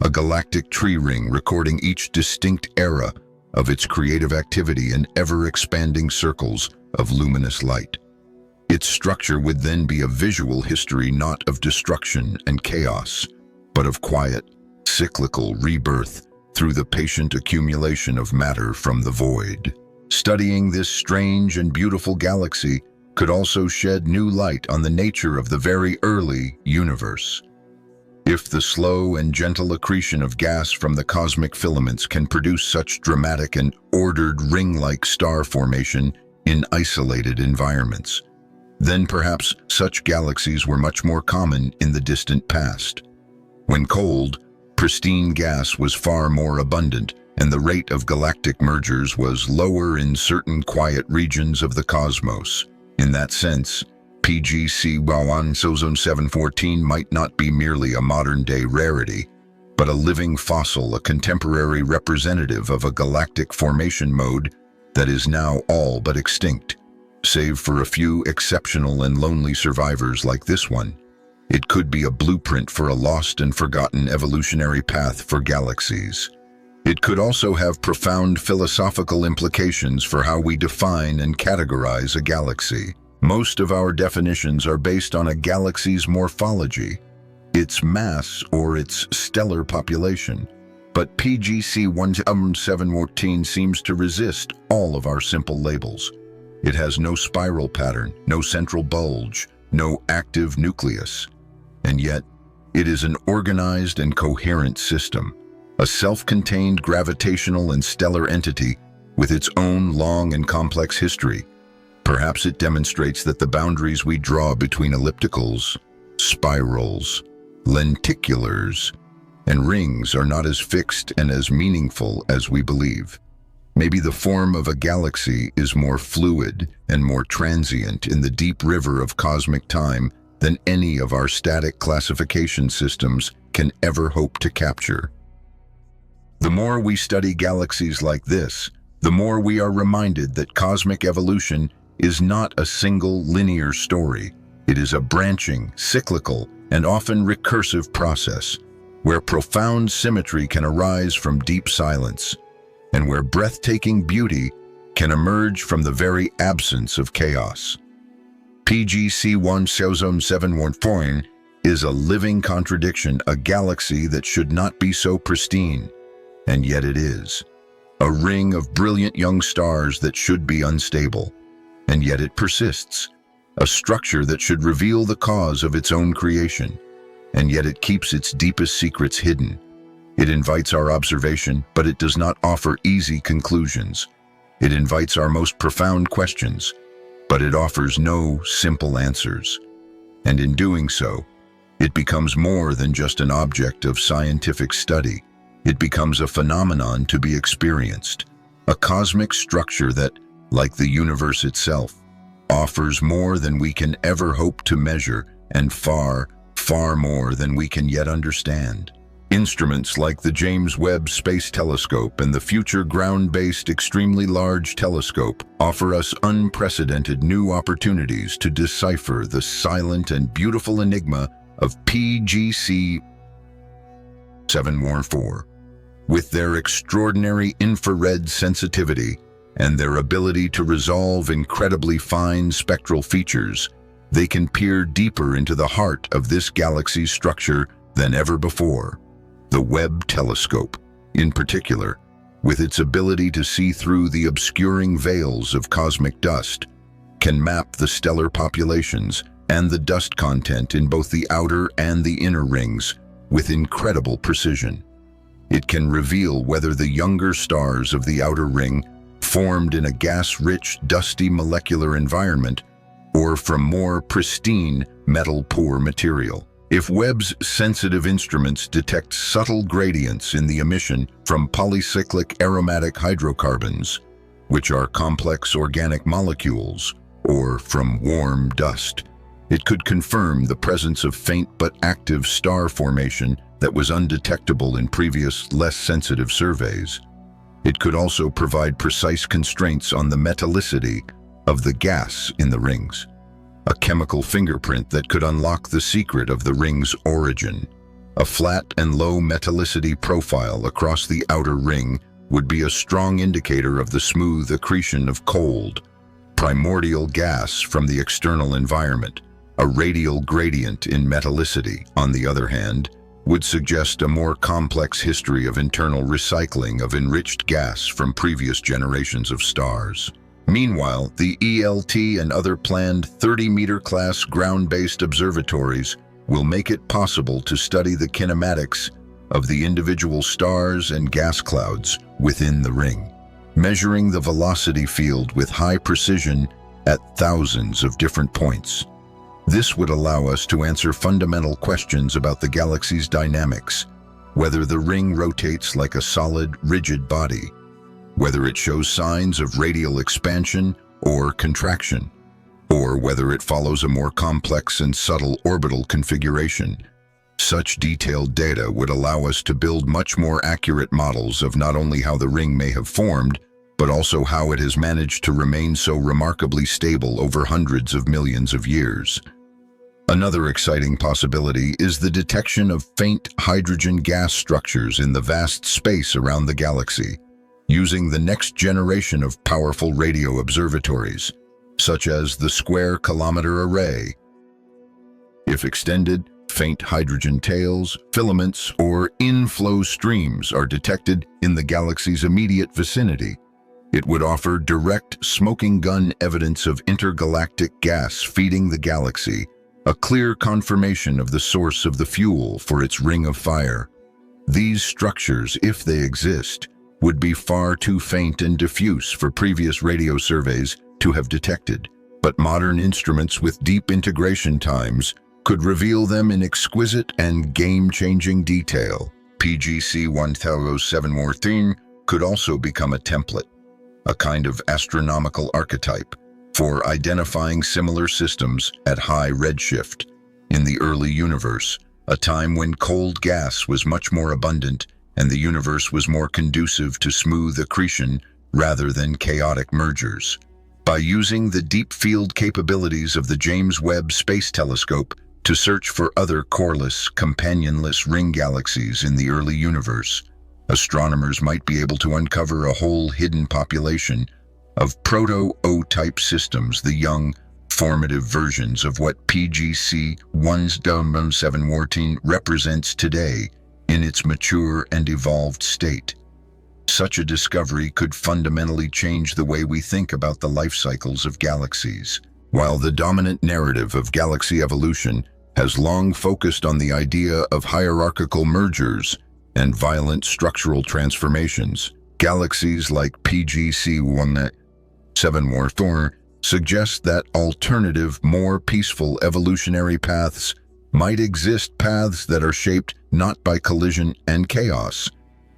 a galactic tree ring recording each distinct era of its creative activity in ever-expanding circles of luminous light. Its structure would then be a visual history not of destruction and chaos, but of quiet, cyclical rebirth through the patient accumulation of matter from the void. Studying this strange and beautiful galaxy could also shed new light on the nature of the very early universe. If the slow and gentle accretion of gas from the cosmic filaments can produce such dramatic and ordered ring-like star formation in isolated environments, then perhaps such galaxies were much more common in the distant past. When cold, pristine gas was far more abundant, and the rate of galactic mergers was lower in certain quiet regions of the cosmos. In that sense, PGC100714 might not be merely a modern-day rarity, but a living fossil, a contemporary representative of a galactic formation mode that is now all but extinct, save for a few exceptional and lonely survivors like this one. It could be a blueprint for a lost and forgotten evolutionary path for galaxies. It could also have profound philosophical implications for how we define and categorize a galaxy. Most of our definitions are based on a galaxy's morphology, its mass or its stellar population. But PGC100714 seems to resist all of our simple labels. It has no spiral pattern, no central bulge, no active nucleus. And yet, it is an organized and coherent system, a self-contained gravitational and stellar entity with its own long and complex history. Perhaps it demonstrates that the boundaries we draw between ellipticals, spirals, lenticulars, and rings are not as fixed and as meaningful as we believe. Maybe the form of a galaxy is more fluid and more transient in the deep river of cosmic time than any of our static classification systems can ever hope to capture. The more we study galaxies like this, the more we are reminded that cosmic evolution is not a single linear story. It is a branching, cyclical, and often recursive process, where profound symmetry can arise from deep silence, and where breathtaking beauty can emerge from the very absence of chaos. PGC100714 is a living contradiction, a galaxy that should not be so pristine, and yet it is. A ring of brilliant young stars that should be unstable, and yet it persists. A structure that should reveal the cause of its own creation, and yet it keeps its deepest secrets hidden. It invites our observation, but it does not offer easy conclusions. It invites our most profound questions, but it offers no simple answers. And in doing so, it becomes more than just an object of scientific study. It becomes a phenomenon to be experienced, a cosmic structure that, like the universe itself, offers more than we can ever hope to measure and far, far more than we can yet understand. Instruments like the James Webb Space Telescope and the future ground-based Extremely Large Telescope offer us unprecedented new opportunities to decipher the silent and beautiful enigma of PGC100714. With their extraordinary infrared sensitivity and their ability to resolve incredibly fine spectral features, they can peer deeper into the heart of this galaxy's structure than ever before. The Webb telescope, in particular, with its ability to see through the obscuring veils of cosmic dust, can map the stellar populations and the dust content in both the outer and the inner rings with incredible precision. It can reveal whether the younger stars of the outer ring formed in a gas-rich, dusty molecular environment or from more pristine, metal-poor material. If Webb's sensitive instruments detect subtle gradients in the emission from polycyclic aromatic hydrocarbons, which are complex organic molecules, or from warm dust, it could confirm the presence of faint but active star formation that was undetectable in previous, less sensitive surveys. It could also provide precise constraints on the metallicity of the gas in the rings, a chemical fingerprint that could unlock the secret of the ring's origin. A flat and low metallicity profile across the outer ring would be a strong indicator of the smooth accretion of cold, primordial gas from the external environment. A radial gradient in metallicity, on the other hand, would suggest a more complex history of internal recycling of enriched gas from previous generations of stars. Meanwhile, the ELT and other planned 30-meter class ground-based observatories will make it possible to study the kinematics of the individual stars and gas clouds within the ring, measuring the velocity field with high precision at thousands of different points. This would allow us to answer fundamental questions about the galaxy's dynamics, whether the ring rotates like a solid, rigid body, whether it shows signs of radial expansion or contraction, or whether it follows a more complex and subtle orbital configuration. Such detailed data would allow us to build much more accurate models of not only how the ring may have formed, but also how it has managed to remain so remarkably stable over hundreds of millions of years. Another exciting possibility is the detection of faint hydrogen gas structures in the vast space around the galaxy, using the next generation of powerful radio observatories, such as the Square Kilometre Array. If extended, faint hydrogen tails, filaments, or inflow streams are detected in the galaxy's immediate vicinity. It would offer direct smoking gun evidence of intergalactic gas feeding the galaxy, a clear confirmation of the source of the fuel for its ring of fire. These structures, if they exist, would be far too faint and diffuse for previous radio surveys to have detected, but modern instruments with deep integration times could reveal them in exquisite and game-changing detail. PGC100714 could also become a template, a kind of astronomical archetype, for identifying similar systems at high redshift in the early universe, a time when cold gas was much more abundant and the universe was more conducive to smooth accretion rather than chaotic mergers. By using the deep field capabilities of the James Webb Space Telescope to search for other coreless, companionless ring galaxies in the early universe, astronomers might be able to uncover a whole hidden population of proto-O-type systems, the young, formative versions of what PGC100714 represents today in its mature and evolved state. Such a discovery could fundamentally change the way we think about the life cycles of galaxies. While the dominant narrative of galaxy evolution has long focused on the idea of hierarchical mergers and violent structural transformations, galaxies like PGC100714 suggest that alternative, more peaceful evolutionary paths might exist, paths that are shaped not by collision and chaos,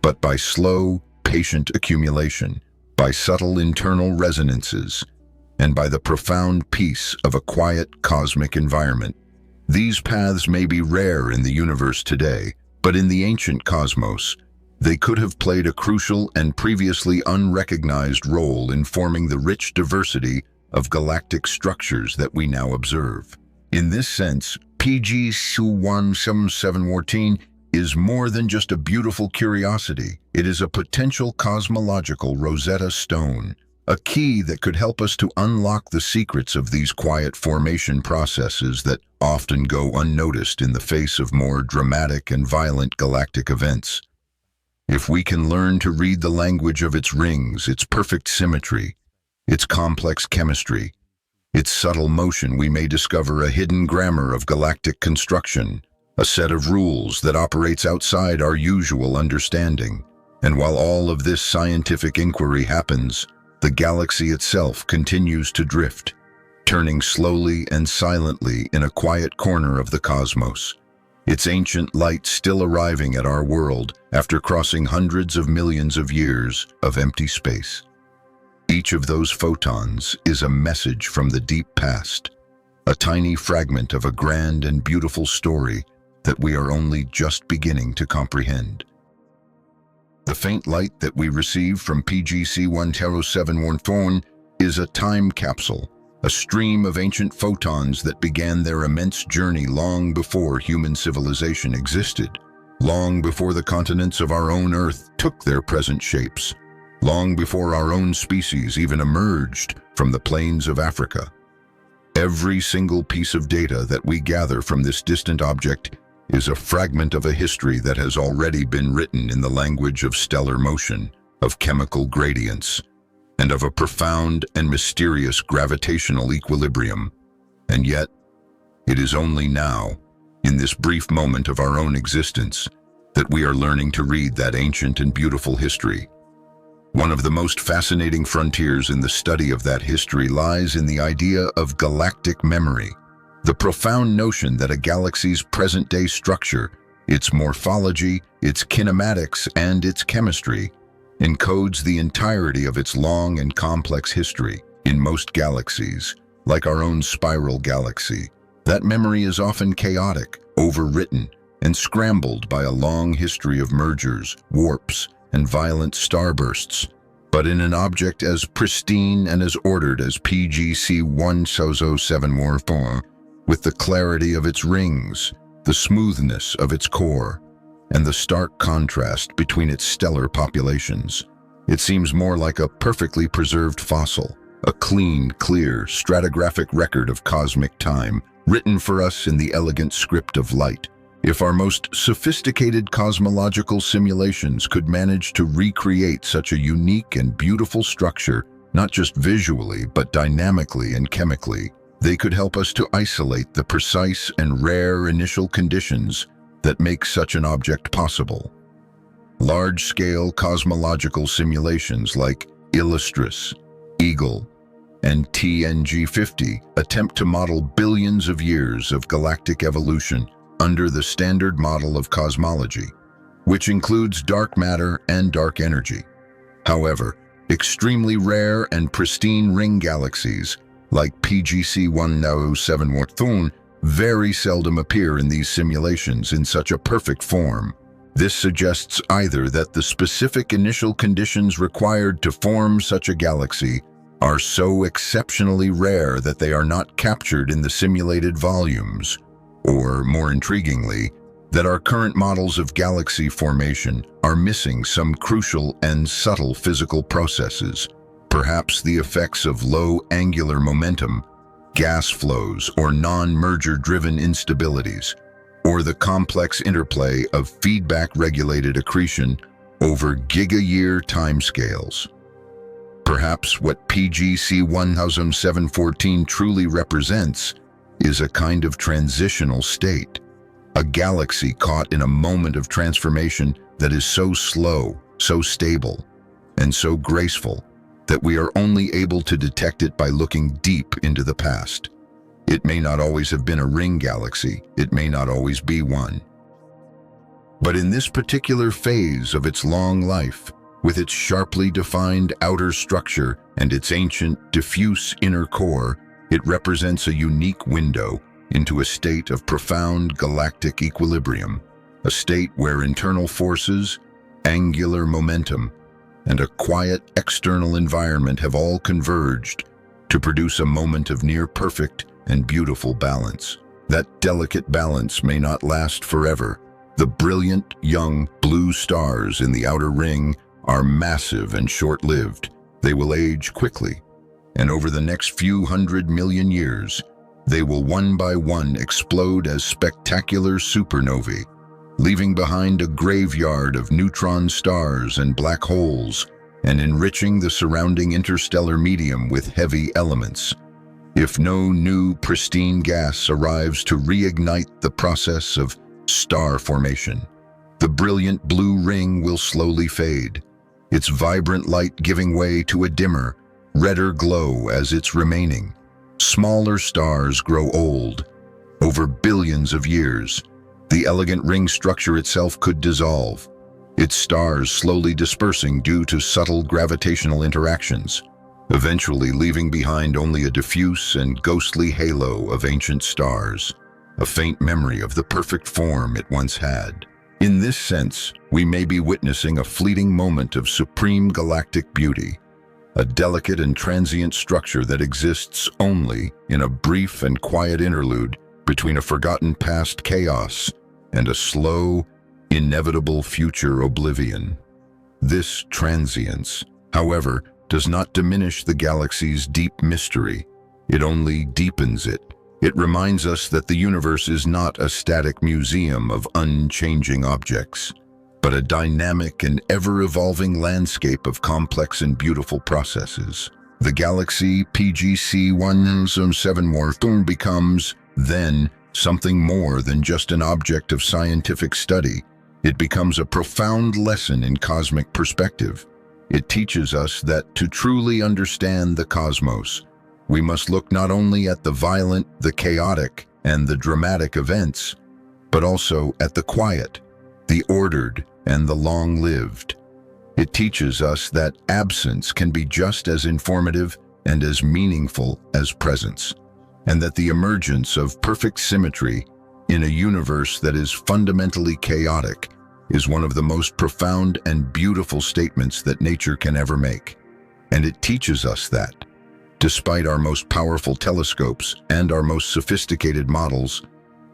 but by slow, patient accumulation, by subtle internal resonances, and by the profound peace of a quiet cosmic environment. These paths may be rare in the universe today, but in the ancient cosmos, they could have played a crucial and previously unrecognized role in forming the rich diversity of galactic structures that we now observe. In this sense, PGC100714 is more than just a beautiful curiosity. It is a potential cosmological Rosetta Stone, a key that could help us to unlock the secrets of these quiet formation processes that often go unnoticed in the face of more dramatic and violent galactic events. If we can learn to read the language of its rings, its perfect symmetry, its complex chemistry, its subtle motion, we may discover a hidden grammar of galactic construction, a set of rules that operates outside our usual understanding. And while all of this scientific inquiry happens, the galaxy itself continues to drift, turning slowly and silently in a quiet corner of the cosmos, its ancient light still arriving at our world after crossing hundreds of millions of years of empty space. Each of those photons is a message from the deep past, a tiny fragment of a grand and beautiful story that we are only just beginning to comprehend. The faint light that we receive from PGC100714 is a time capsule, a stream of ancient photons that began their immense journey long before human civilization existed, long before the continents of our own Earth took their present shapes, long before our own species even emerged from the plains of Africa. Every single piece of data that we gather from this distant object is a fragment of a history that has already been written in the language of stellar motion, of chemical gradients, and of a profound and mysterious gravitational equilibrium. And yet, it is only now, in this brief moment of our own existence, that we are learning to read that ancient and beautiful history. One of the most fascinating frontiers in the study of that history lies in the idea of galactic memory, the profound notion that a galaxy's present-day structure, its morphology, its kinematics, and its chemistry encodes the entirety of its long and complex history. In most galaxies, like our own spiral galaxy, that memory is often chaotic, overwritten, and scrambled by a long history of mergers, warps, and violent starbursts. But in an object as pristine and as ordered as PGC100714, with the clarity of its rings, the smoothness of its core, and the stark contrast between its stellar populations. It seems more like a perfectly preserved fossil, a clean, clear, stratigraphic record of cosmic time, written for us in the elegant script of light. If our most sophisticated cosmological simulations could manage to recreate such a unique and beautiful structure, not just visually, but dynamically and chemically, they could help us to isolate the precise and rare initial conditions that make such an object possible. Large-scale cosmological simulations like Illustris, Eagle, and TNG-50 attempt to model billions of years of galactic evolution under the standard model of cosmology, which includes dark matter and dark energy. However, extremely rare and pristine ring galaxies, like PGC100714, very seldom appear in these simulations in such a perfect form. This suggests either that the specific initial conditions required to form such a galaxy are so exceptionally rare that they are not captured in the simulated volumes, or, more intriguingly, that our current models of galaxy formation are missing some crucial and subtle physical processes, perhaps the effects of low angular momentum, gas flows, or non-merger-driven instabilities, or the complex interplay of feedback-regulated accretion over giga-year timescales. Perhaps what PGC100714 truly represents is a kind of transitional state, a galaxy caught in a moment of transformation that is so slow, so stable, and so graceful that we are only able to detect it by looking deep into the past. It may not always have been a ring galaxy, it may not always be one. But in this particular phase of its long life, with its sharply defined outer structure and its ancient, diffuse inner core, it represents a unique window into a state of profound galactic equilibrium, a state where internal forces, angular momentum, and a quiet external environment have all converged to produce a moment of near-perfect and beautiful balance. That delicate balance may not last forever. The brilliant, young, blue stars in the outer ring are massive and short-lived. They will age quickly, and over the next few 100 million years, they will one by one explode as spectacular supernovae, leaving behind a graveyard of neutron stars and black holes, and enriching the surrounding interstellar medium with heavy elements. If no new pristine gas arrives to reignite the process of star formation, the brilliant blue ring will slowly fade, its vibrant light giving way to a dimmer, redder glow as its remaining smaller stars grow old. Over billions of years, the elegant ring structure itself could dissolve, its stars slowly dispersing due to subtle gravitational interactions, eventually leaving behind only a diffuse and ghostly halo of ancient stars, a faint memory of the perfect form it once had. In this sense, we may be witnessing a fleeting moment of supreme galactic beauty, a delicate and transient structure that exists only in a brief and quiet interlude between a forgotten past chaos and a slow, inevitable future oblivion. This transience, however, does not diminish the galaxy's deep mystery. It only deepens it. It reminds us that the universe is not a static museum of unchanging objects, but a dynamic and ever-evolving landscape of complex and beautiful processes. The galaxy PGC100714 becomes, then, something more than just an object of scientific study. It becomes a profound lesson in cosmic perspective. It teaches us that to truly understand the cosmos, we must look not only at the violent, the chaotic, and the dramatic events, but also at the quiet, the ordered, and the long-lived. It teaches us that absence can be just as informative and as meaningful as presence, and that the emergence of perfect symmetry in a universe that is fundamentally chaotic is one of the most profound and beautiful statements that nature can ever make. And it teaches us that, Despite our most powerful telescopes and our most sophisticated models,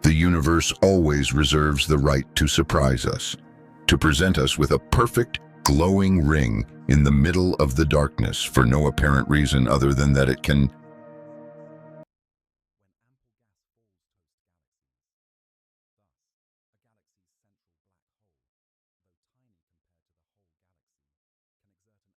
the universe always reserves the right to surprise us, to present us with a perfect, glowing ring in the middle of the darkness for no apparent reason other than that it can.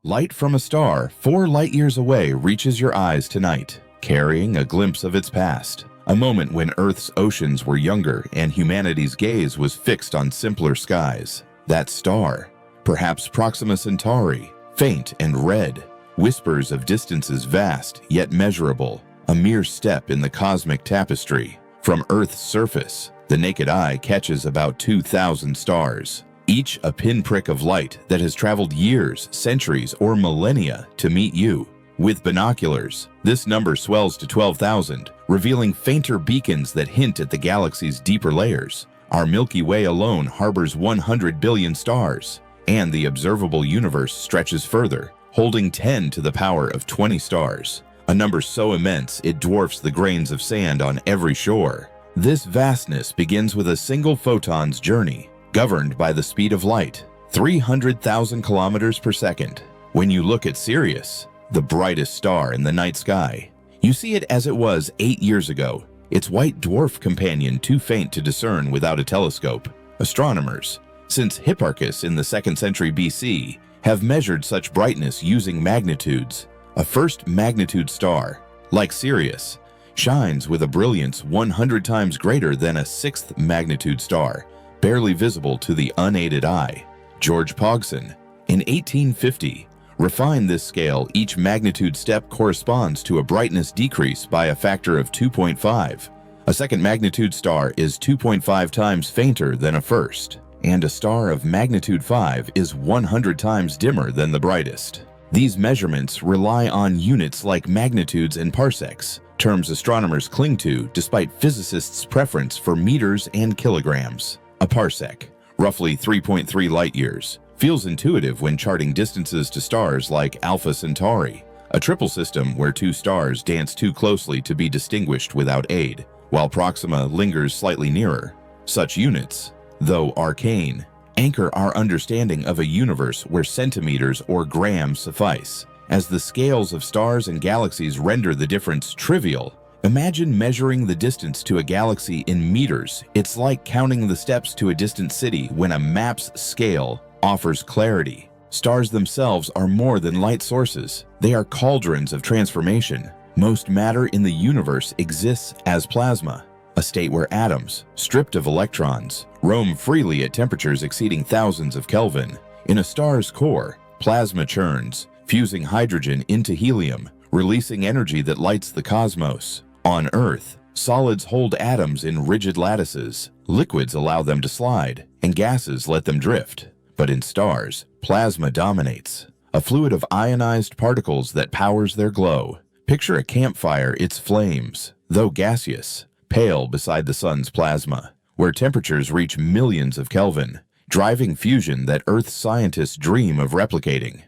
Light from a star 4 light-years away reaches your eyes tonight, carrying a glimpse of its past. A moment when Earth's oceans were younger and humanity's gaze was fixed on simpler skies. That star, perhaps Proxima Centauri, faint and red, whispers of distances vast yet measurable, a mere step in the cosmic tapestry. From Earth's surface, the naked eye catches about 2,000 stars, each a pinprick of light that has traveled years, centuries, or millennia to meet you. With binoculars, this number swells to 12,000, revealing fainter beacons that hint at the galaxy's deeper layers. Our Milky Way alone harbors 100 billion stars, and the observable universe stretches further, holding 10 to the power of 20 stars, a number so immense it dwarfs the grains of sand on every shore. This vastness begins with a single photon's journey, governed by the speed of light, 300,000 kilometers per second. When you look at Sirius, the brightest star in the night sky, you see it as it was 8 years ago, its white dwarf companion too faint to discern without a telescope. Astronomers, since Hipparchus in the 2nd century BC, have measured such brightness using magnitudes. A first magnitude star, like Sirius, shines with a brilliance 100 times greater than a 6th magnitude star, barely visible to the unaided eye. George Pogson, in 1850, refined this scale. Each magnitude step corresponds to a brightness decrease by a factor of 2.5. A second magnitude star is 2.5 times fainter than a first, and a star of magnitude 5 is 100 times dimmer than the brightest. These measurements rely on units like magnitudes and parsecs, terms astronomers cling to despite physicists' preference for meters and kilograms. A parsec, roughly 3.3 light-years, feels intuitive when charting distances to stars like Alpha Centauri, a triple system where 2 stars dance too closely to be distinguished without aid, while Proxima lingers slightly nearer. Such units, though arcane, anchor our understanding of a universe where centimeters or grams suffice. As the scales of stars and galaxies render the difference trivial, imagine measuring the distance to a galaxy in meters. It's like counting the steps to a distant city when a map's scale offers clarity. Stars themselves are more than light sources. They are cauldrons of transformation. Most matter in the universe exists as plasma, a state where atoms, stripped of electrons, roam freely at temperatures exceeding thousands of Kelvin. In a star's core, plasma churns, fusing hydrogen into helium, releasing energy that lights the cosmos. On Earth, solids hold atoms in rigid lattices, liquids allow them to slide, and gases let them drift. But in stars, plasma dominates, a fluid of ionized particles that powers their glow. Picture a campfire, its flames, though gaseous, pale beside the sun's plasma, where temperatures reach millions of Kelvin, driving fusion that Earth's scientists dream of replicating.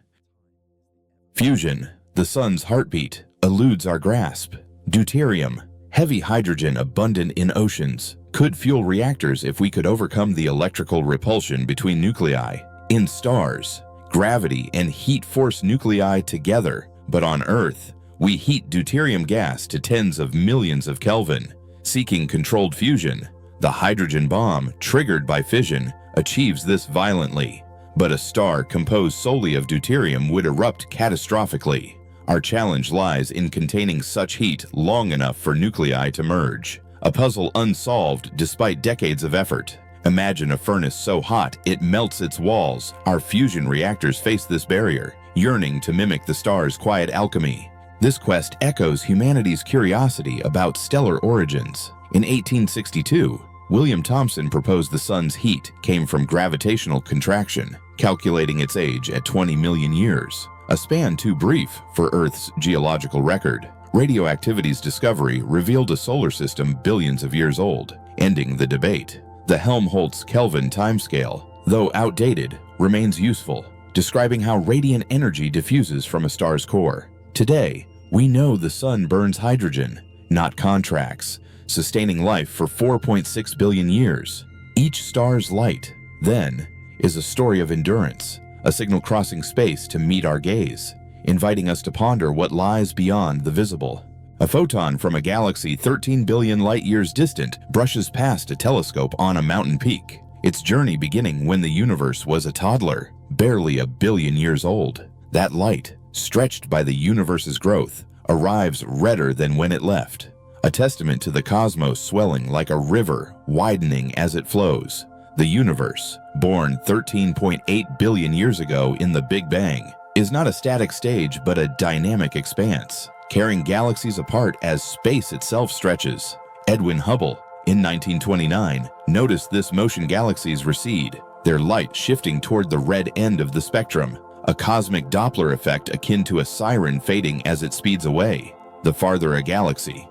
Fusion, the sun's heartbeat, eludes our grasp. Deuterium, heavy hydrogen abundant in oceans, could fuel reactors if we could overcome the electrical repulsion between nuclei. In stars, gravity and heat force nuclei together, but on Earth, we heat deuterium gas to tens of millions of Kelvin. Seeking controlled fusion, the hydrogen bomb, triggered by fission, achieves this violently. But a star composed solely of deuterium would erupt catastrophically. Our challenge lies in containing such heat long enough for nuclei to merge, a puzzle unsolved despite decades of effort. Imagine a furnace so hot it melts its walls. Our fusion reactors face this barrier, yearning to mimic the star's quiet alchemy. This quest echoes humanity's curiosity about stellar origins. In 1862, William Thomson proposed the sun's heat came from gravitational contraction, calculating its age at 20 million years. A span too brief for Earth's geological record. Radioactivity's discovery revealed a solar system billions of years old, ending the debate. The Helmholtz Kelvin timescale, though outdated, remains useful, describing how radiant energy diffuses from a star's core. Today, We know the sun burns hydrogen, not contracts, sustaining life for 4.6 billion years. Each star's light, then, is a story of endurance, a signal crossing space to meet our gaze, inviting us to ponder what lies beyond the visible. A photon from a galaxy 13 billion light-years distant brushes past a telescope on a mountain peak, its journey beginning when the universe was a toddler, barely a billion years old. That light, stretched by the universe's growth, arrives redder than when it left, a testament to the cosmos swelling like a river, widening as it flows. The universe, born 13.8 billion years ago in the Big Bang, is not a static stage but a dynamic expanse, carrying galaxies apart as space itself stretches. Edwin Hubble, in 1929, noticed this motion galaxies recede, their light shifting toward the red end of the spectrum, a cosmic Doppler effect akin to a siren fading as it speeds away. The farther a galaxy,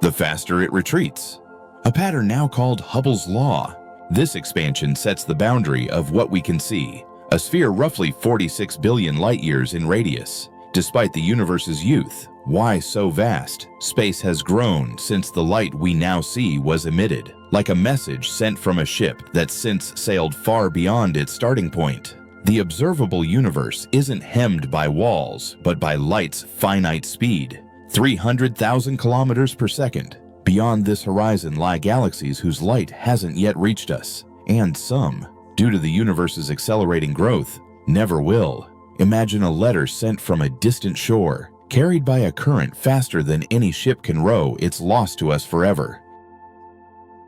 the faster it retreats. A pattern now called Hubble's law. This expansion sets the boundary of what we can see, a sphere roughly 46 billion light-years in radius. Despite the universe's youth, why so vast? Space has grown since the light we now see was emitted, like a message sent from a ship that's since sailed far beyond its starting point. The observable universe isn't hemmed by walls, but by light's finite speed, 300,000 kilometers per second. Beyond this horizon lie galaxies whose light hasn't yet reached us, and some, due to the universe's accelerating growth, never will. Imagine a letter sent from a distant shore, carried by a current faster than any ship can row. It's lost to us forever.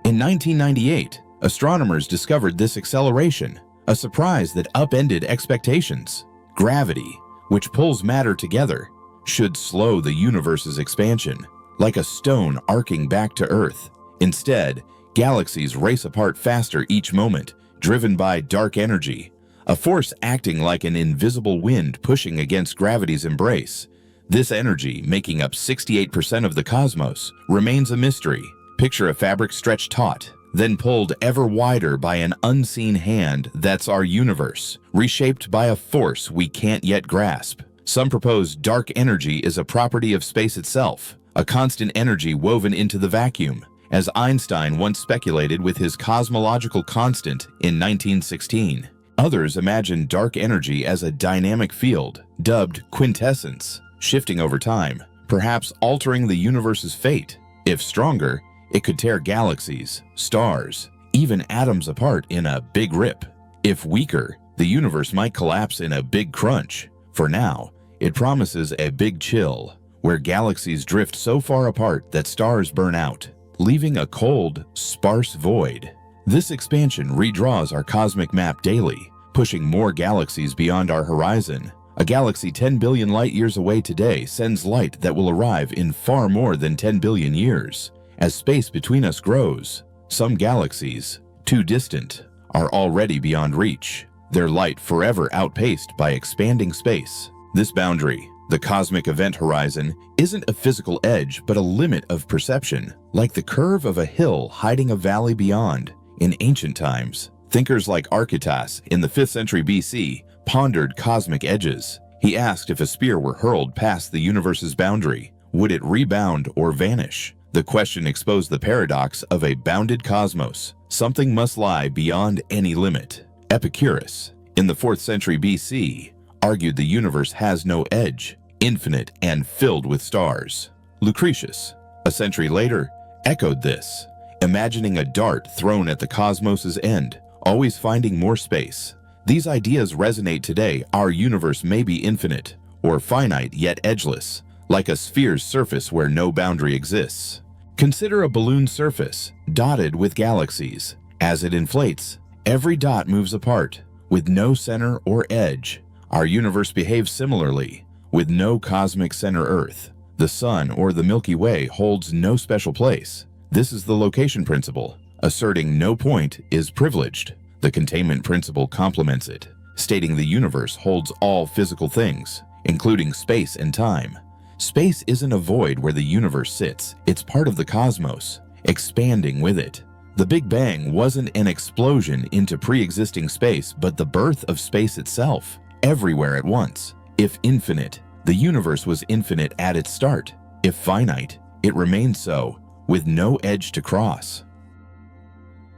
In 1998, astronomers discovered this acceleration, a surprise that upended expectations. Gravity, which pulls matter together, should slow the universe's expansion, like a stone arcing back to Earth. Instead, galaxies race apart faster each moment, driven by dark energy, a force acting like an invisible wind pushing against gravity's embrace. This energy, making up 68% of the cosmos, remains a mystery. Picture a fabric stretched taut, then pulled ever wider by an unseen hand. That's our universe, reshaped by a force we can't yet grasp. Some propose dark energy is a property of space itself, a constant energy woven into the vacuum, as Einstein once speculated with his cosmological constant in 1916. Others imagine dark energy as a dynamic field, dubbed quintessence, shifting over time, perhaps altering the universe's fate. If stronger, it could tear galaxies, stars, even atoms apart in a big rip. If weaker, the universe might collapse in a big crunch. For now, it promises a big chill, where galaxies drift so far apart that stars burn out, leaving a cold, sparse void. This expansion redraws our cosmic map daily, pushing more galaxies beyond our horizon. A galaxy 10 billion light-years away today sends light that will arrive in far more than 10 billion years. As space between us grows, some galaxies, too distant, are already beyond reach, their light forever outpaced by expanding space. This boundary, the cosmic event horizon, isn't a physical edge but a limit of perception, like the curve of a hill hiding a valley beyond. In ancient times, thinkers like Archytas in the 5th century BC pondered cosmic edges. He asked if a spear were hurled past the universe's boundary, would it rebound or vanish? The question exposed the paradox of a bounded cosmos. Something must lie beyond any limit. Epicurus, in the 4th century BC, argued the universe has no edge, infinite and filled with stars. Lucretius, a century later, echoed this, imagining a dart thrown at the cosmos's end, always finding more space. These ideas resonate today. Our universe may be infinite, or finite yet edgeless, like a sphere's surface where no boundary exists. Consider a balloon surface, dotted with galaxies. As it inflates, every dot moves apart, with no center or edge. Our universe behaves similarly, with no cosmic center Earth. The Sun or the Milky Way holds no special place. This is the location principle, asserting no point is privileged. The containment principle complements it, stating the universe holds all physical things, including space and time. Space isn't a void where the universe sits, it's part of the cosmos, expanding with it. The Big Bang wasn't an explosion into pre-existing space, but the birth of space itself, everywhere at once. If infinite, The universe was infinite at its start. If finite, it remained so, with no edge to cross.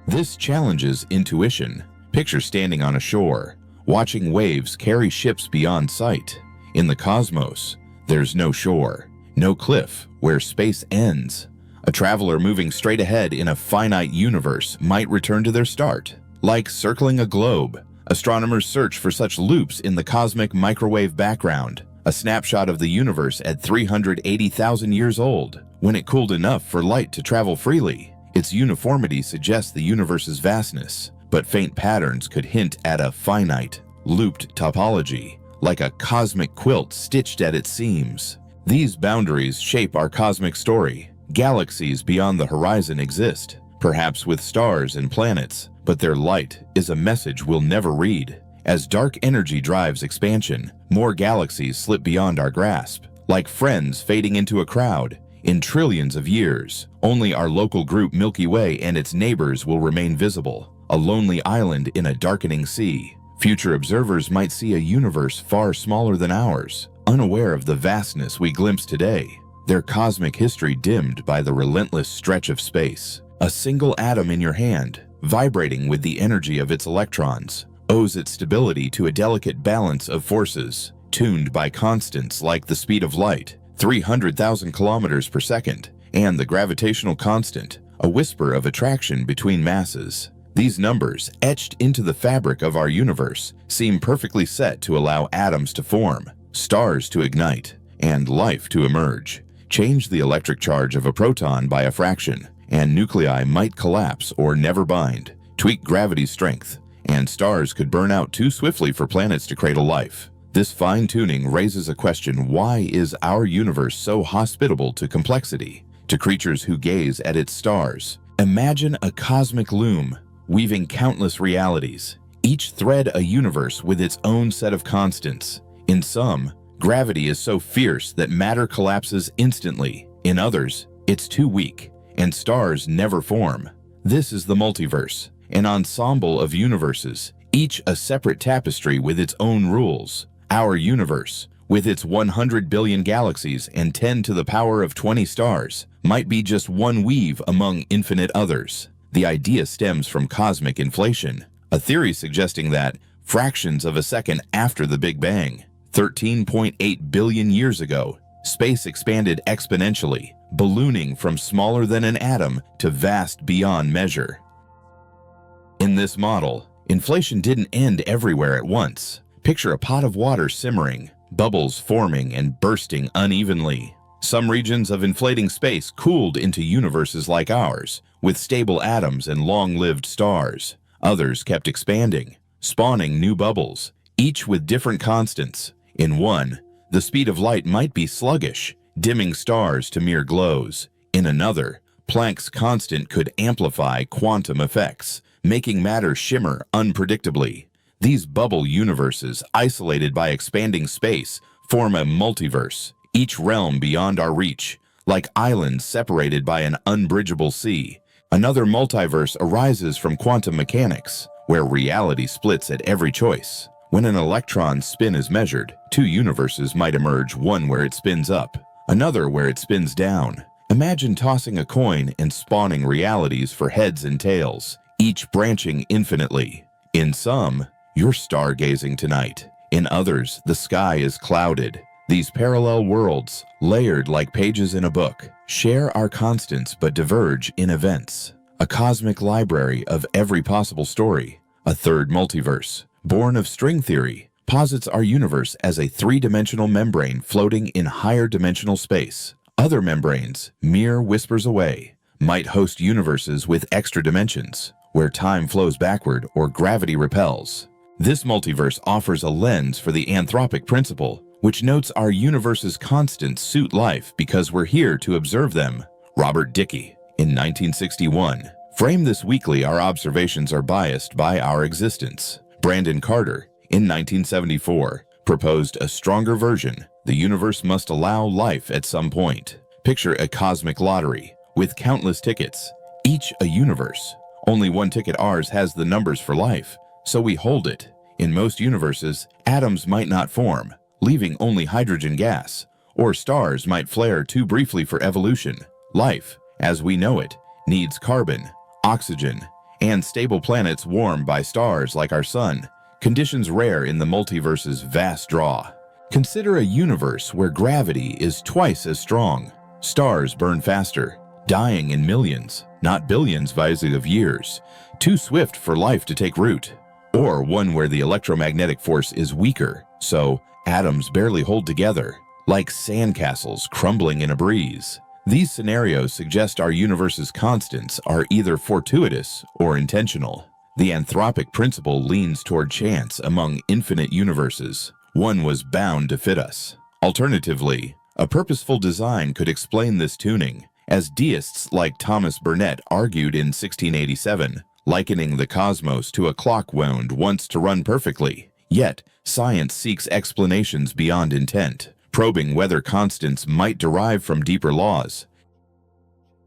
This challenges intuition. Picture standing on a shore, watching waves carry ships beyond sight. In the cosmos, there's no shore, no cliff where space ends. A traveler moving straight ahead in a finite universe might return to their start. Like circling a globe, astronomers search for such loops in the cosmic microwave background, a snapshot of the universe at 380,000 years old. When it cooled enough for light to travel freely, its uniformity suggests the universe's vastness, but faint patterns could hint at a finite, looped topology, like a cosmic quilt stitched at its seams. These boundaries shape our cosmic story. Galaxies beyond the horizon exist, perhaps with stars and planets, but their light is a message we'll never read. As dark energy drives expansion, more galaxies slip beyond our grasp. Like friends fading into a crowd, in trillions of years, only our local group Milky Way and its neighbors will remain visible, a lonely island in a darkening sea. Future observers might see a universe far smaller than ours, unaware of the vastness we glimpse today, their cosmic history dimmed by the relentless stretch of space. A single atom in your hand, vibrating with the energy of its electrons, owes its stability to a delicate balance of forces, tuned by constants like the speed of light, 300,000 kilometers per second, and the gravitational constant, a whisper of attraction between masses. These numbers, etched into the fabric of our universe, seem perfectly set to allow atoms to form, stars to ignite, and life to emerge. Change the electric charge of a proton by a fraction, and nuclei might collapse or never bind. Tweak gravity's strength, and stars could burn out too swiftly for planets to cradle life. This fine-tuning raises a question: why is our universe so hospitable to complexity, to creatures who gaze at its stars? Imagine a cosmic loom, weaving countless realities, each thread a universe with its own set of constants. In some, gravity is so fierce that matter collapses instantly. In others, it's too weak, and stars never form. This is the multiverse, an ensemble of universes, each a separate tapestry with its own rules. Our universe, with its 100 billion galaxies and 10 to the power of 20 stars, might be just one weave among infinite others. The idea stems from cosmic inflation, a theory suggesting that fractions of a second after the Big Bang, 13.8 billion years ago, space expanded exponentially, ballooning from smaller than an atom to vast beyond measure. In this model, inflation didn't end everywhere at once. Picture a pot of water simmering, bubbles forming and bursting unevenly. Some regions of inflating space cooled into universes like ours, with stable atoms and long-lived stars. Others kept expanding, spawning new bubbles, each with different constants. In one, the speed of light might be sluggish, dimming stars to mere glows. In another, Planck's constant could amplify quantum effects, making matter shimmer unpredictably. These bubble universes, isolated by expanding space, form a multiverse, each realm beyond our reach, like islands separated by an unbridgeable sea. Another multiverse arises from quantum mechanics, where reality splits at every choice. When an electron's spin is measured, two universes might emerge, one where it spins up, another where it spins down. Imagine tossing a coin and spawning realities for heads and tails, each branching infinitely. In some, you're stargazing tonight. In others, the sky is clouded. These parallel worlds, layered like pages in a book, share our constants but diverge in events. A cosmic library of every possible story. A third multiverse, born of string theory, posits our universe as a three-dimensional membrane floating in higher dimensional space. Other membranes, mere whispers away, might host universes with extra dimensions, where time flows backward or gravity repels. This multiverse offers a lens for the anthropic principle, which notes our universe's constants suit life because we're here to observe them. Robert Dicke, in 1961. Frame this weekly, our observations are biased by our existence. Brandon Carter, in 1974, proposed a stronger version. The universe must allow life at some point. Picture a cosmic lottery, with countless tickets, each a universe. Only one ticket, ours, has the numbers for life, so we hold it. In most universes, atoms might not form. leaving only hydrogen gas, or stars might flare too briefly for evolution. Life, as we know it, needs carbon, oxygen, and stable planets warmed by stars like our sun, conditions rare in the multiverse's vast draw. Consider a universe where gravity is twice as strong. Stars burn faster, dying in millions, not billions of years, too swift for life to take root. Or one where the electromagnetic force is weaker, so atoms barely hold together, like sandcastles crumbling in a breeze. These scenarios suggest our universe's constants are either fortuitous or intentional. The anthropic principle leans toward chance among infinite universes. One was bound to fit us. Alternatively, a purposeful design could explain this tuning, as deists like Thomas Burnet argued in 1687, likening the cosmos to a clock wound once to run perfectly. Yet, science seeks explanations beyond intent, probing whether constants might derive from deeper laws.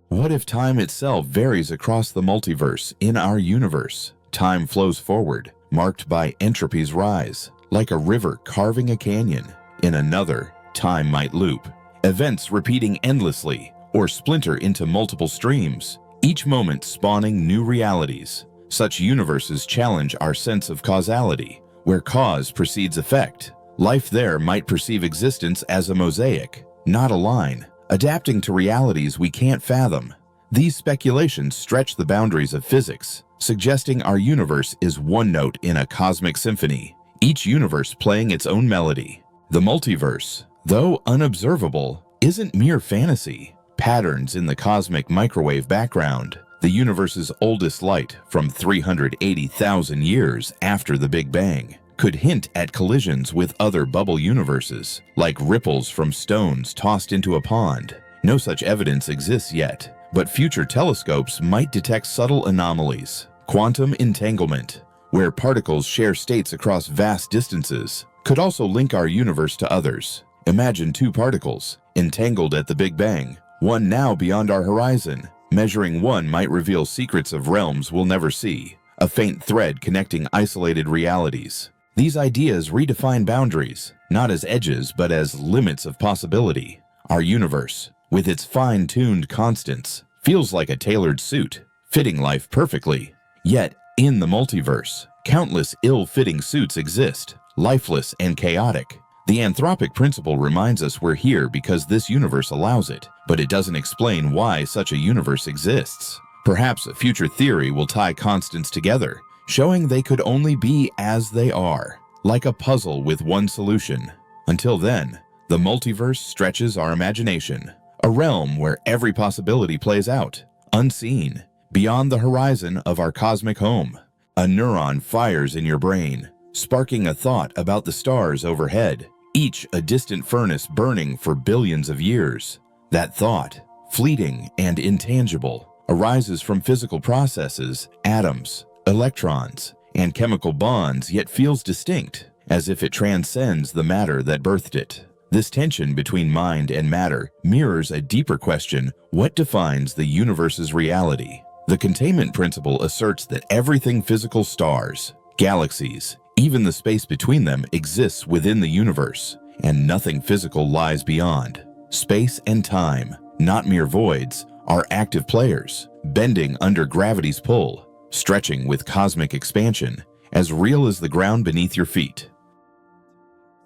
What if time itself varies across the multiverse? In our universe, time flows forward, marked by entropy's rise, like a river carving a canyon. In another, time might loop, events repeating endlessly, or splinter into multiple streams, each moment spawning new realities. Such universes challenge our sense of causality, where cause precedes effect. Life there might perceive existence as a mosaic, not a line, adapting to realities we can't fathom. These speculations stretch the boundaries of physics, suggesting our universe is one note in a cosmic symphony, each universe playing its own melody. The multiverse, though unobservable, isn't mere fantasy. Patterns in the cosmic microwave background, the universe's oldest light from 380,000 years after the Big Bang, could hint at collisions with other bubble universes, like ripples from stones tossed into a pond. No such evidence exists yet, but future telescopes might detect subtle anomalies. Quantum entanglement, where particles share states across vast distances, could also link our universe to others. Imagine two particles, entangled at the Big Bang, one now beyond our horizon. Measuring one might reveal secrets of realms we'll never see, a faint thread connecting isolated realities. These ideas redefine boundaries, not as edges but as limits of possibility. Our universe, with its fine-tuned constants, feels like a tailored suit, fitting life perfectly. Yet, in the multiverse, countless ill-fitting suits exist, lifeless and chaotic. The anthropic principle reminds us we're here because this universe allows it, but it doesn't explain why such a universe exists. Perhaps a future theory will tie constants together, showing they could only be as they are, like a puzzle with one solution. Until then, the multiverse stretches our imagination, a realm where every possibility plays out, unseen, beyond the horizon of our cosmic home. A neuron fires in your brain, sparking a thought about the stars overhead, each a distant furnace burning for billions of years. That thought, fleeting and intangible, arises from physical processes, atoms, electrons, and chemical bonds, yet feels distinct, as if it transcends the matter that birthed it. This tension between mind and matter mirrors a deeper question: what defines the universe's reality? The containment principle asserts that everything physical, stars, galaxies, even the space between them, exists within the universe, and nothing physical lies beyond. Space and time, not mere voids, are active players, bending under gravity's pull, stretching with cosmic expansion, as real as the ground beneath your feet.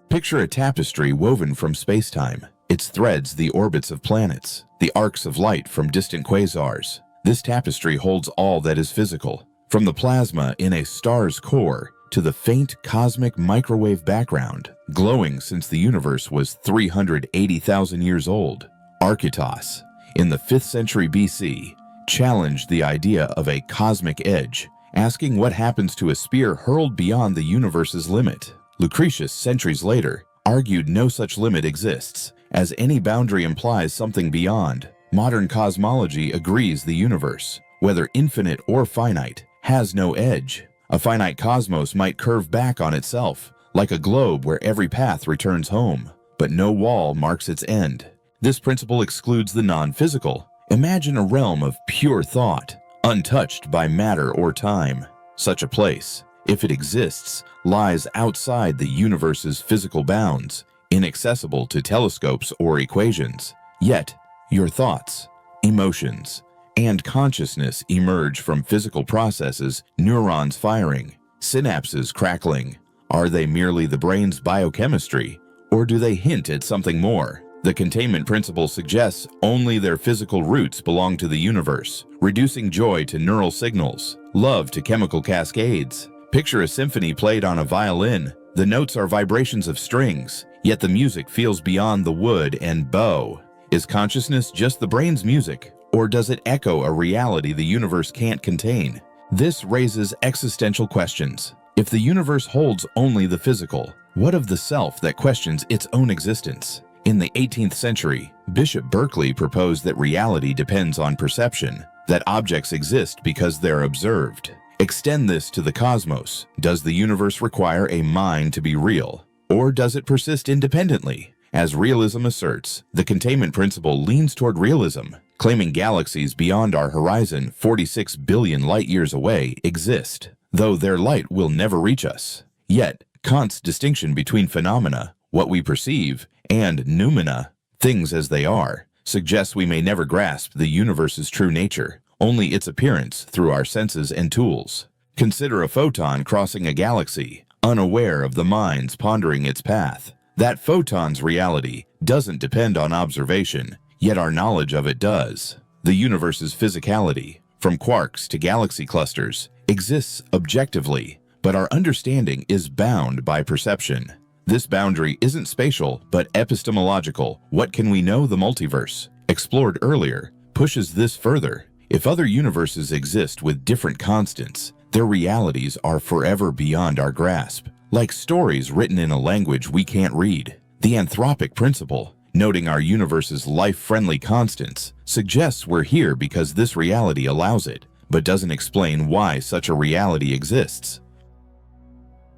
Picture a tapestry woven from space-time, its threads the orbits of planets, the arcs of light from distant quasars. This tapestry holds all that is physical, from the plasma in a star's core to the faint cosmic microwave background, glowing since the universe was 380,000 years old. Archytas, in the 5th century BC, challenged the idea of a cosmic edge, asking what happens to a spear hurled beyond the universe's limit. Lucretius, centuries later, argued no such limit exists, as any boundary implies something beyond. Modern cosmology agrees the universe, whether infinite or finite, has no edge. A finite cosmos might curve back on itself, like a globe where every path returns home, but no wall marks its end. This principle excludes the non-physical. Imagine a realm of pure thought, untouched by matter or time. Such a place, if it exists, lies outside the universe's physical bounds, inaccessible to telescopes or equations. Yet, your thoughts, emotions, and consciousness emerge from physical processes, neurons firing, synapses crackling. Are they merely the brain's biochemistry, or do they hint at something more? The containment principle suggests only their physical roots belong to the universe, reducing joy to neural signals, love to chemical cascades. Picture a symphony played on a violin. The notes are vibrations of strings, yet the music feels beyond the wood and bow. Is consciousness just the brain's music, or does it echo a reality the universe can't contain? This raises existential questions. If the universe holds only the physical, what of the self that questions its own existence? In the 18th century, Bishop Berkeley proposed that reality depends on perception, that objects exist because they're observed. Extend this to the cosmos. Does the universe require a mind to be real, or does it persist independently? As realism asserts, the containment principle leans toward realism, claiming galaxies beyond our horizon, 46 billion light-years away, exist, though their light will never reach us. Yet, Kant's distinction between phenomena, what we perceive, and noumena, things as they are, suggests we may never grasp the universe's true nature, only its appearance through our senses and tools. Consider a photon crossing a galaxy, unaware of the minds pondering its path. That photon's reality doesn't depend on observation, yet our knowledge of it does. The universe's physicality, from quarks to galaxy clusters, exists objectively, but our understanding is bound by perception. This boundary isn't spatial, but epistemological. What can we know? The multiverse, explored earlier, pushes this further. If other universes exist with different constants, their realities are forever beyond our grasp, like stories written in a language we can't read. The anthropic principle, noting our universe's life-friendly constants, suggests we're here because this reality allows it, but doesn't explain why such a reality exists.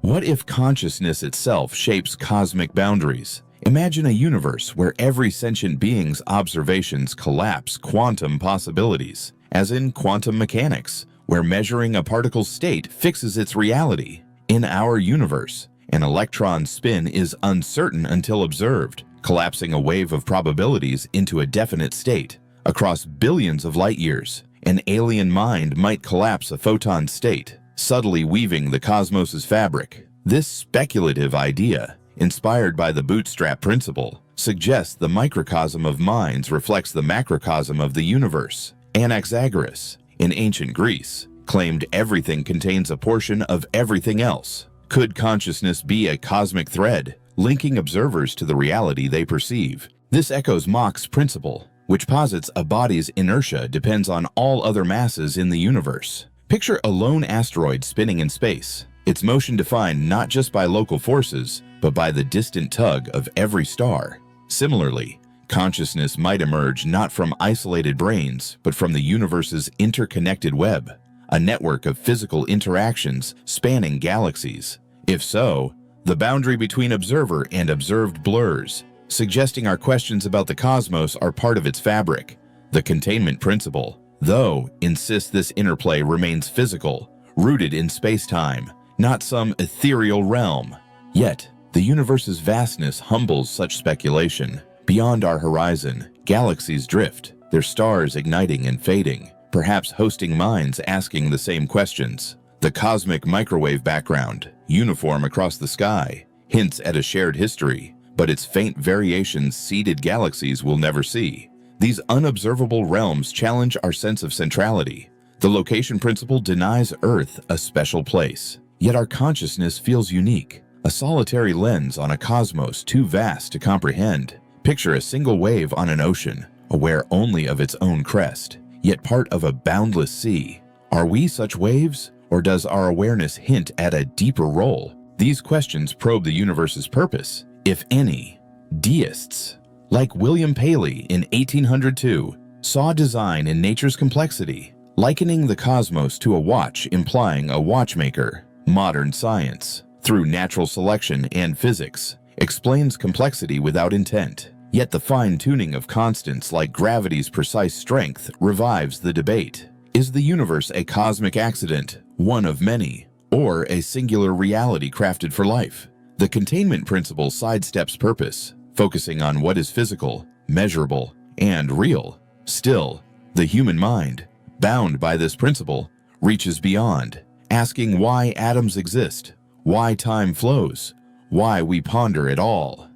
What if consciousness itself shapes cosmic boundaries? Imagine a universe where every sentient being's observations collapse quantum possibilities, as in quantum mechanics, where measuring a particle's state fixes its reality. In our universe, an electron's spin is uncertain until observed, collapsing a wave of probabilities into a definite state. Across billions of light-years, an alien mind might collapse a photon state, subtly weaving the cosmos's fabric. This speculative idea, inspired by the bootstrap principle, suggests the microcosm of minds reflects the macrocosm of the universe. Anaxagoras, in ancient Greece, claimed everything contains a portion of everything else. Could consciousness be a cosmic thread, linking observers to the reality they perceive? This echoes Mach's principle, which posits a body's inertia depends on all other masses in the universe. Picture a lone asteroid spinning in space, its motion defined not just by local forces, but by the distant tug of every star. Similarly, consciousness might emerge not from isolated brains, but from the universe's interconnected web, a network of physical interactions spanning galaxies. If so, the boundary between observer and observed blurs, suggesting our questions about the cosmos are part of its fabric. The containment principle, though, insists this interplay remains physical, rooted in space-time, not some ethereal realm. Yet, the universe's vastness humbles such speculation. Beyond our horizon, galaxies drift, their stars igniting and fading, perhaps hosting minds asking the same questions. The cosmic microwave background, uniform across the sky, hints at a shared history, but its faint variations seeded galaxies will never see. These unobservable realms challenge our sense of centrality. The location principle denies Earth a special place, yet our consciousness feels unique, a solitary lens on a cosmos too vast to comprehend. Picture a single wave on an ocean, aware only of its own crest, yet part of a boundless sea. Are we such waves, or does our awareness hint at a deeper role? These questions probe the universe's purpose, if any. Deists, like William Paley in 1802, saw design in nature's complexity, likening the cosmos to a watch implying a watchmaker. Modern science, through natural selection and physics, explains complexity without intent. Yet the fine-tuning of constants like gravity's precise strength revives the debate. Is the universe a cosmic accident, one of many, or a singular reality crafted for life? The containment principle sidesteps purpose, focusing on what is physical, measurable, and real. Still, the human mind, bound by this principle, reaches beyond, asking why atoms exist, why time flows, why we ponder at all.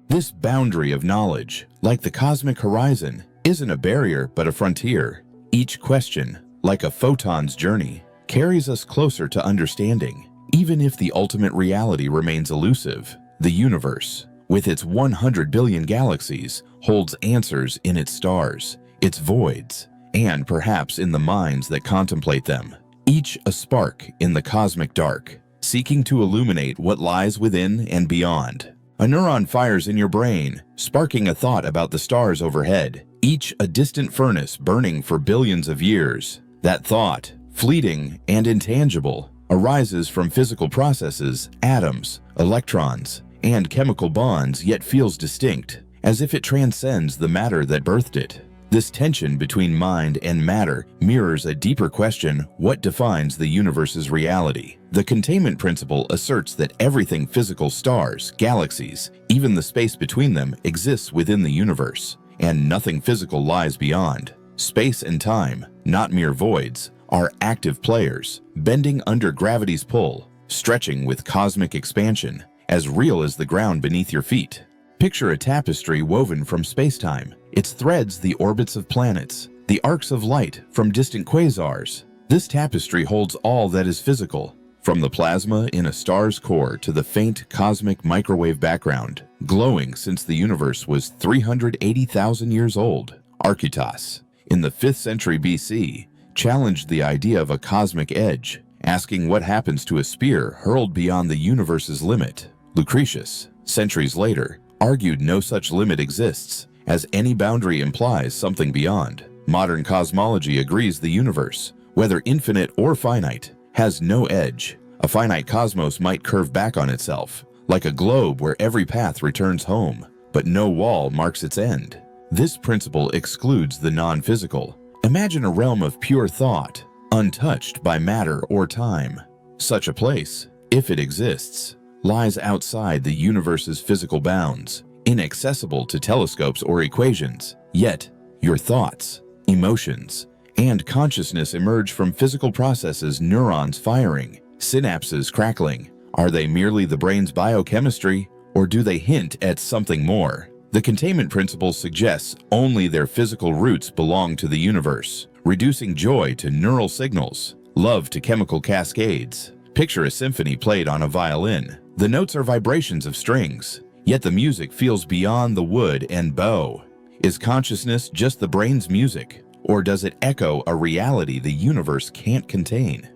This boundary of knowledge, like the cosmic horizon, isn't a barrier but a frontier. Each question, like a photon's journey, carries us closer to understanding. Even if the ultimate reality remains elusive, the universe, with its 100 billion galaxies, holds answers in its stars, its voids, and perhaps in the minds that contemplate them. Each a spark in the cosmic dark, seeking to illuminate what lies within and beyond. A neuron fires in your brain, sparking a thought about the stars overhead, each a distant furnace burning for billions of years. That thought, fleeting and intangible, arises from physical processes, atoms, electrons, and chemical bonds, yet feels distinct, as if it transcends the matter that birthed it. This tension between mind and matter mirrors a deeper question: what defines the universe's reality? The containment principle asserts that everything physical, stars, galaxies, even the space between them, exists within the universe, and nothing physical lies beyond. Space and time, not mere voids, are active players, bending under gravity's pull, stretching with cosmic expansion, as real as the ground beneath your feet. Picture a tapestry woven from space-time, its threads the orbits of planets, the arcs of light from distant quasars. This tapestry holds all that is physical, from the plasma in a star's core to the faint cosmic microwave background, glowing since the universe was 380,000 years old. Archytas, in the 5th century BC, challenged the idea of a cosmic edge, asking what happens to a spear hurled beyond the universe's limit. Lucretius, centuries later, argued no such limit exists, as any boundary implies something beyond. Modern cosmology agrees the universe, whether infinite or finite, has no edge. A finite cosmos might curve back on itself, like a globe where every path returns home, but no wall marks its end. This principle excludes the non-physical. Imagine a realm of pure thought, untouched by matter or time. Such a place, if it exists, lies outside the universe's physical bounds, inaccessible to telescopes or equations. Yet, your thoughts, emotions, and consciousness emerge from physical processes: neurons firing, synapses crackling. Are they merely the brain's biochemistry, or do they hint at something more? The containment principle suggests only their physical roots belong to the universe, reducing joy to neural signals, love to chemical cascades. Picture a symphony played on a violin. The notes are vibrations of strings, yet the music feels beyond the wood and bow. Is consciousness just the brain's music, or does it echo a reality the universe can't contain?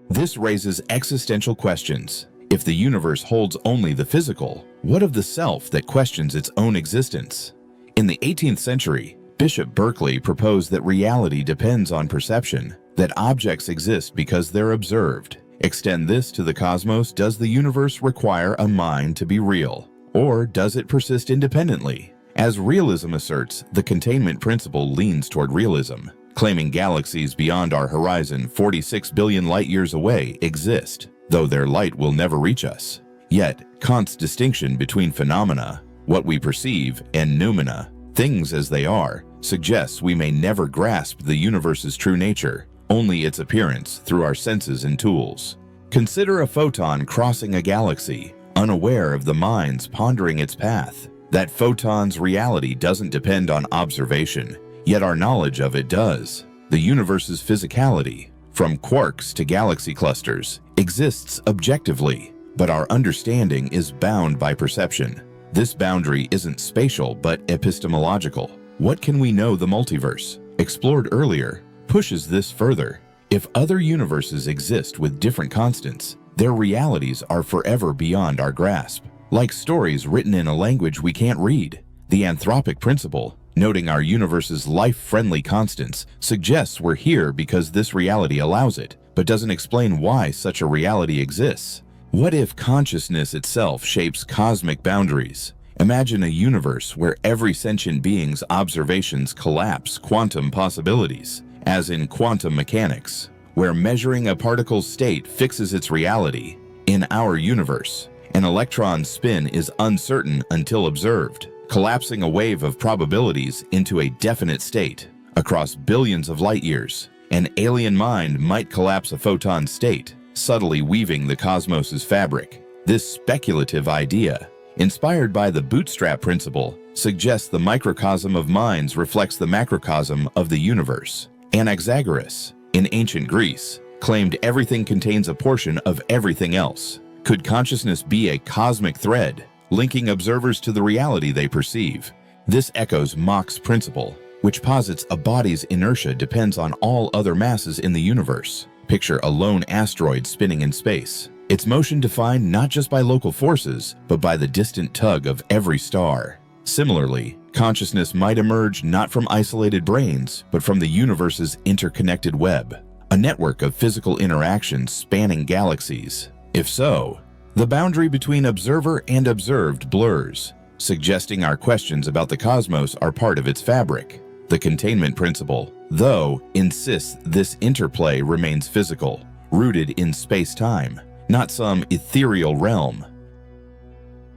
This raises existential questions. If the universe holds only the physical, what of the self that questions its own existence? In the 18th century, Bishop Berkeley proposed that reality depends on perception, that objects exist because they're observed. Extend this to the cosmos: does the universe require a mind to be real, or does it persist independently? As realism asserts, the containment principle leans toward realism, claiming galaxies beyond our horizon, 46 billion light-years away, exist, though their light will never reach us. Yet, Kant's distinction between phenomena, what we perceive, and noumena, things as they are, suggests we may never grasp the universe's true nature, only its appearance through our senses and tools. Consider a photon crossing a galaxy, unaware of the minds pondering its path. That photon's reality doesn't depend on observation, yet our knowledge of it does. The universe's physicality, from quarks to galaxy clusters, exists objectively, but our understanding is bound by perception. This boundary isn't spatial but epistemological. What can we know the multiverse, explored earlier, pushes this further. If other universes exist with different constants, their realities are forever beyond our grasp. Like stories written in a language we can't read, the anthropic principle, noting our universe's life-friendly constants, suggests we're here because this reality allows it, but doesn't explain why such a reality exists. What if consciousness itself shapes cosmic boundaries? Imagine a universe where every sentient being's observations collapse quantum possibilities, as in quantum mechanics, where measuring a particle's state fixes its reality. In our universe, an electron's spin is uncertain until observed, collapsing a wave of probabilities into a definite state. Across billions of light years, an alien mind might collapse a photon state, subtly weaving the cosmos's fabric. This speculative idea, inspired by the bootstrap principle, suggests the microcosm of minds reflects the macrocosm of the universe. Anaxagoras, in ancient Greece, claimed everything contains a portion of everything else. Could consciousness be a cosmic thread, linking observers to the reality they perceive? This echoes Mach's principle, which posits a body's inertia depends on all other masses in the universe. Picture a lone asteroid spinning in space. Its motion defined not just by local forces, but by the distant tug of every star. Similarly, consciousness might emerge not from isolated brains, but from the universe's interconnected web, a network of physical interactions spanning galaxies. If so, the boundary between observer and observed blurs, suggesting our questions about the cosmos are part of its fabric. The containment principle, though, insists this interplay remains physical, rooted in space-time, not some ethereal realm.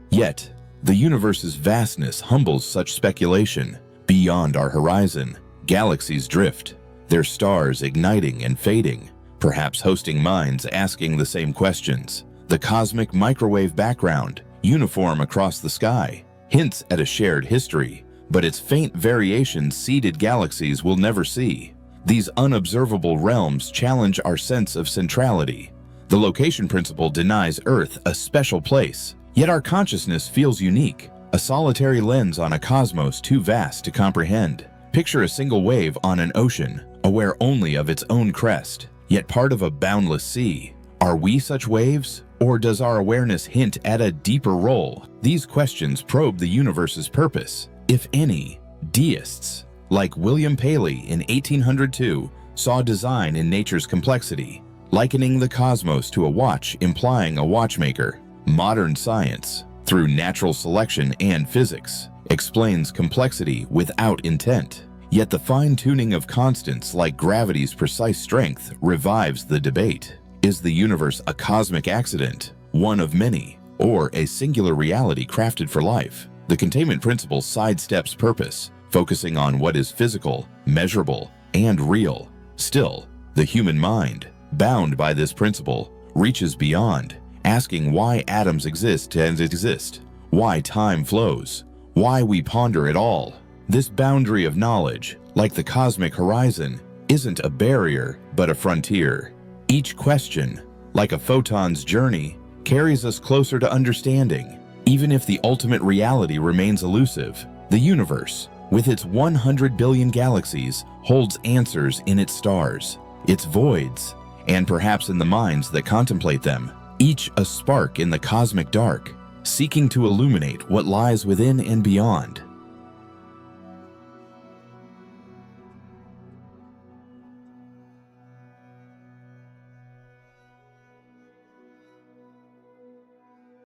Yet, the universe's vastness humbles such speculation. Beyond our horizon, galaxies drift, their stars igniting and fading, perhaps hosting minds asking the same questions. The cosmic microwave background, uniform across the sky, hints at a shared history, but its faint variations seeded galaxies will never see. These unobservable realms challenge our sense of centrality. The location principle denies Earth a special place, yet our consciousness feels unique, a solitary lens on a cosmos too vast to comprehend. Picture a single wave on an ocean, aware only of its own crest, yet part of a boundless sea. Are we such waves? Or does our awareness hint at a deeper role? These questions probe the universe's purpose. If any, deists, like William Paley in 1802, saw design in nature's complexity, likening the cosmos to a watch implying a watchmaker. Modern science, through natural selection and physics, explains complexity without intent. Yet the fine-tuning of constants like gravity's precise strength revives the debate. Is the universe a cosmic accident, one of many, or a singular reality crafted for life? The containment principle sidesteps purpose, focusing on what is physical, measurable, and real. Still, the human mind, bound by this principle, reaches beyond, asking why atoms exist and exist, why time flows, why we ponder it all. This boundary of knowledge, like the cosmic horizon, isn't a barrier, but a frontier. Each question, like a photon's journey, carries us closer to understanding. Even if the ultimate reality remains elusive, the universe, with its 100 billion galaxies, holds answers in its stars, its voids, and perhaps in the minds that contemplate them, each a spark in the cosmic dark, seeking to illuminate what lies within and beyond.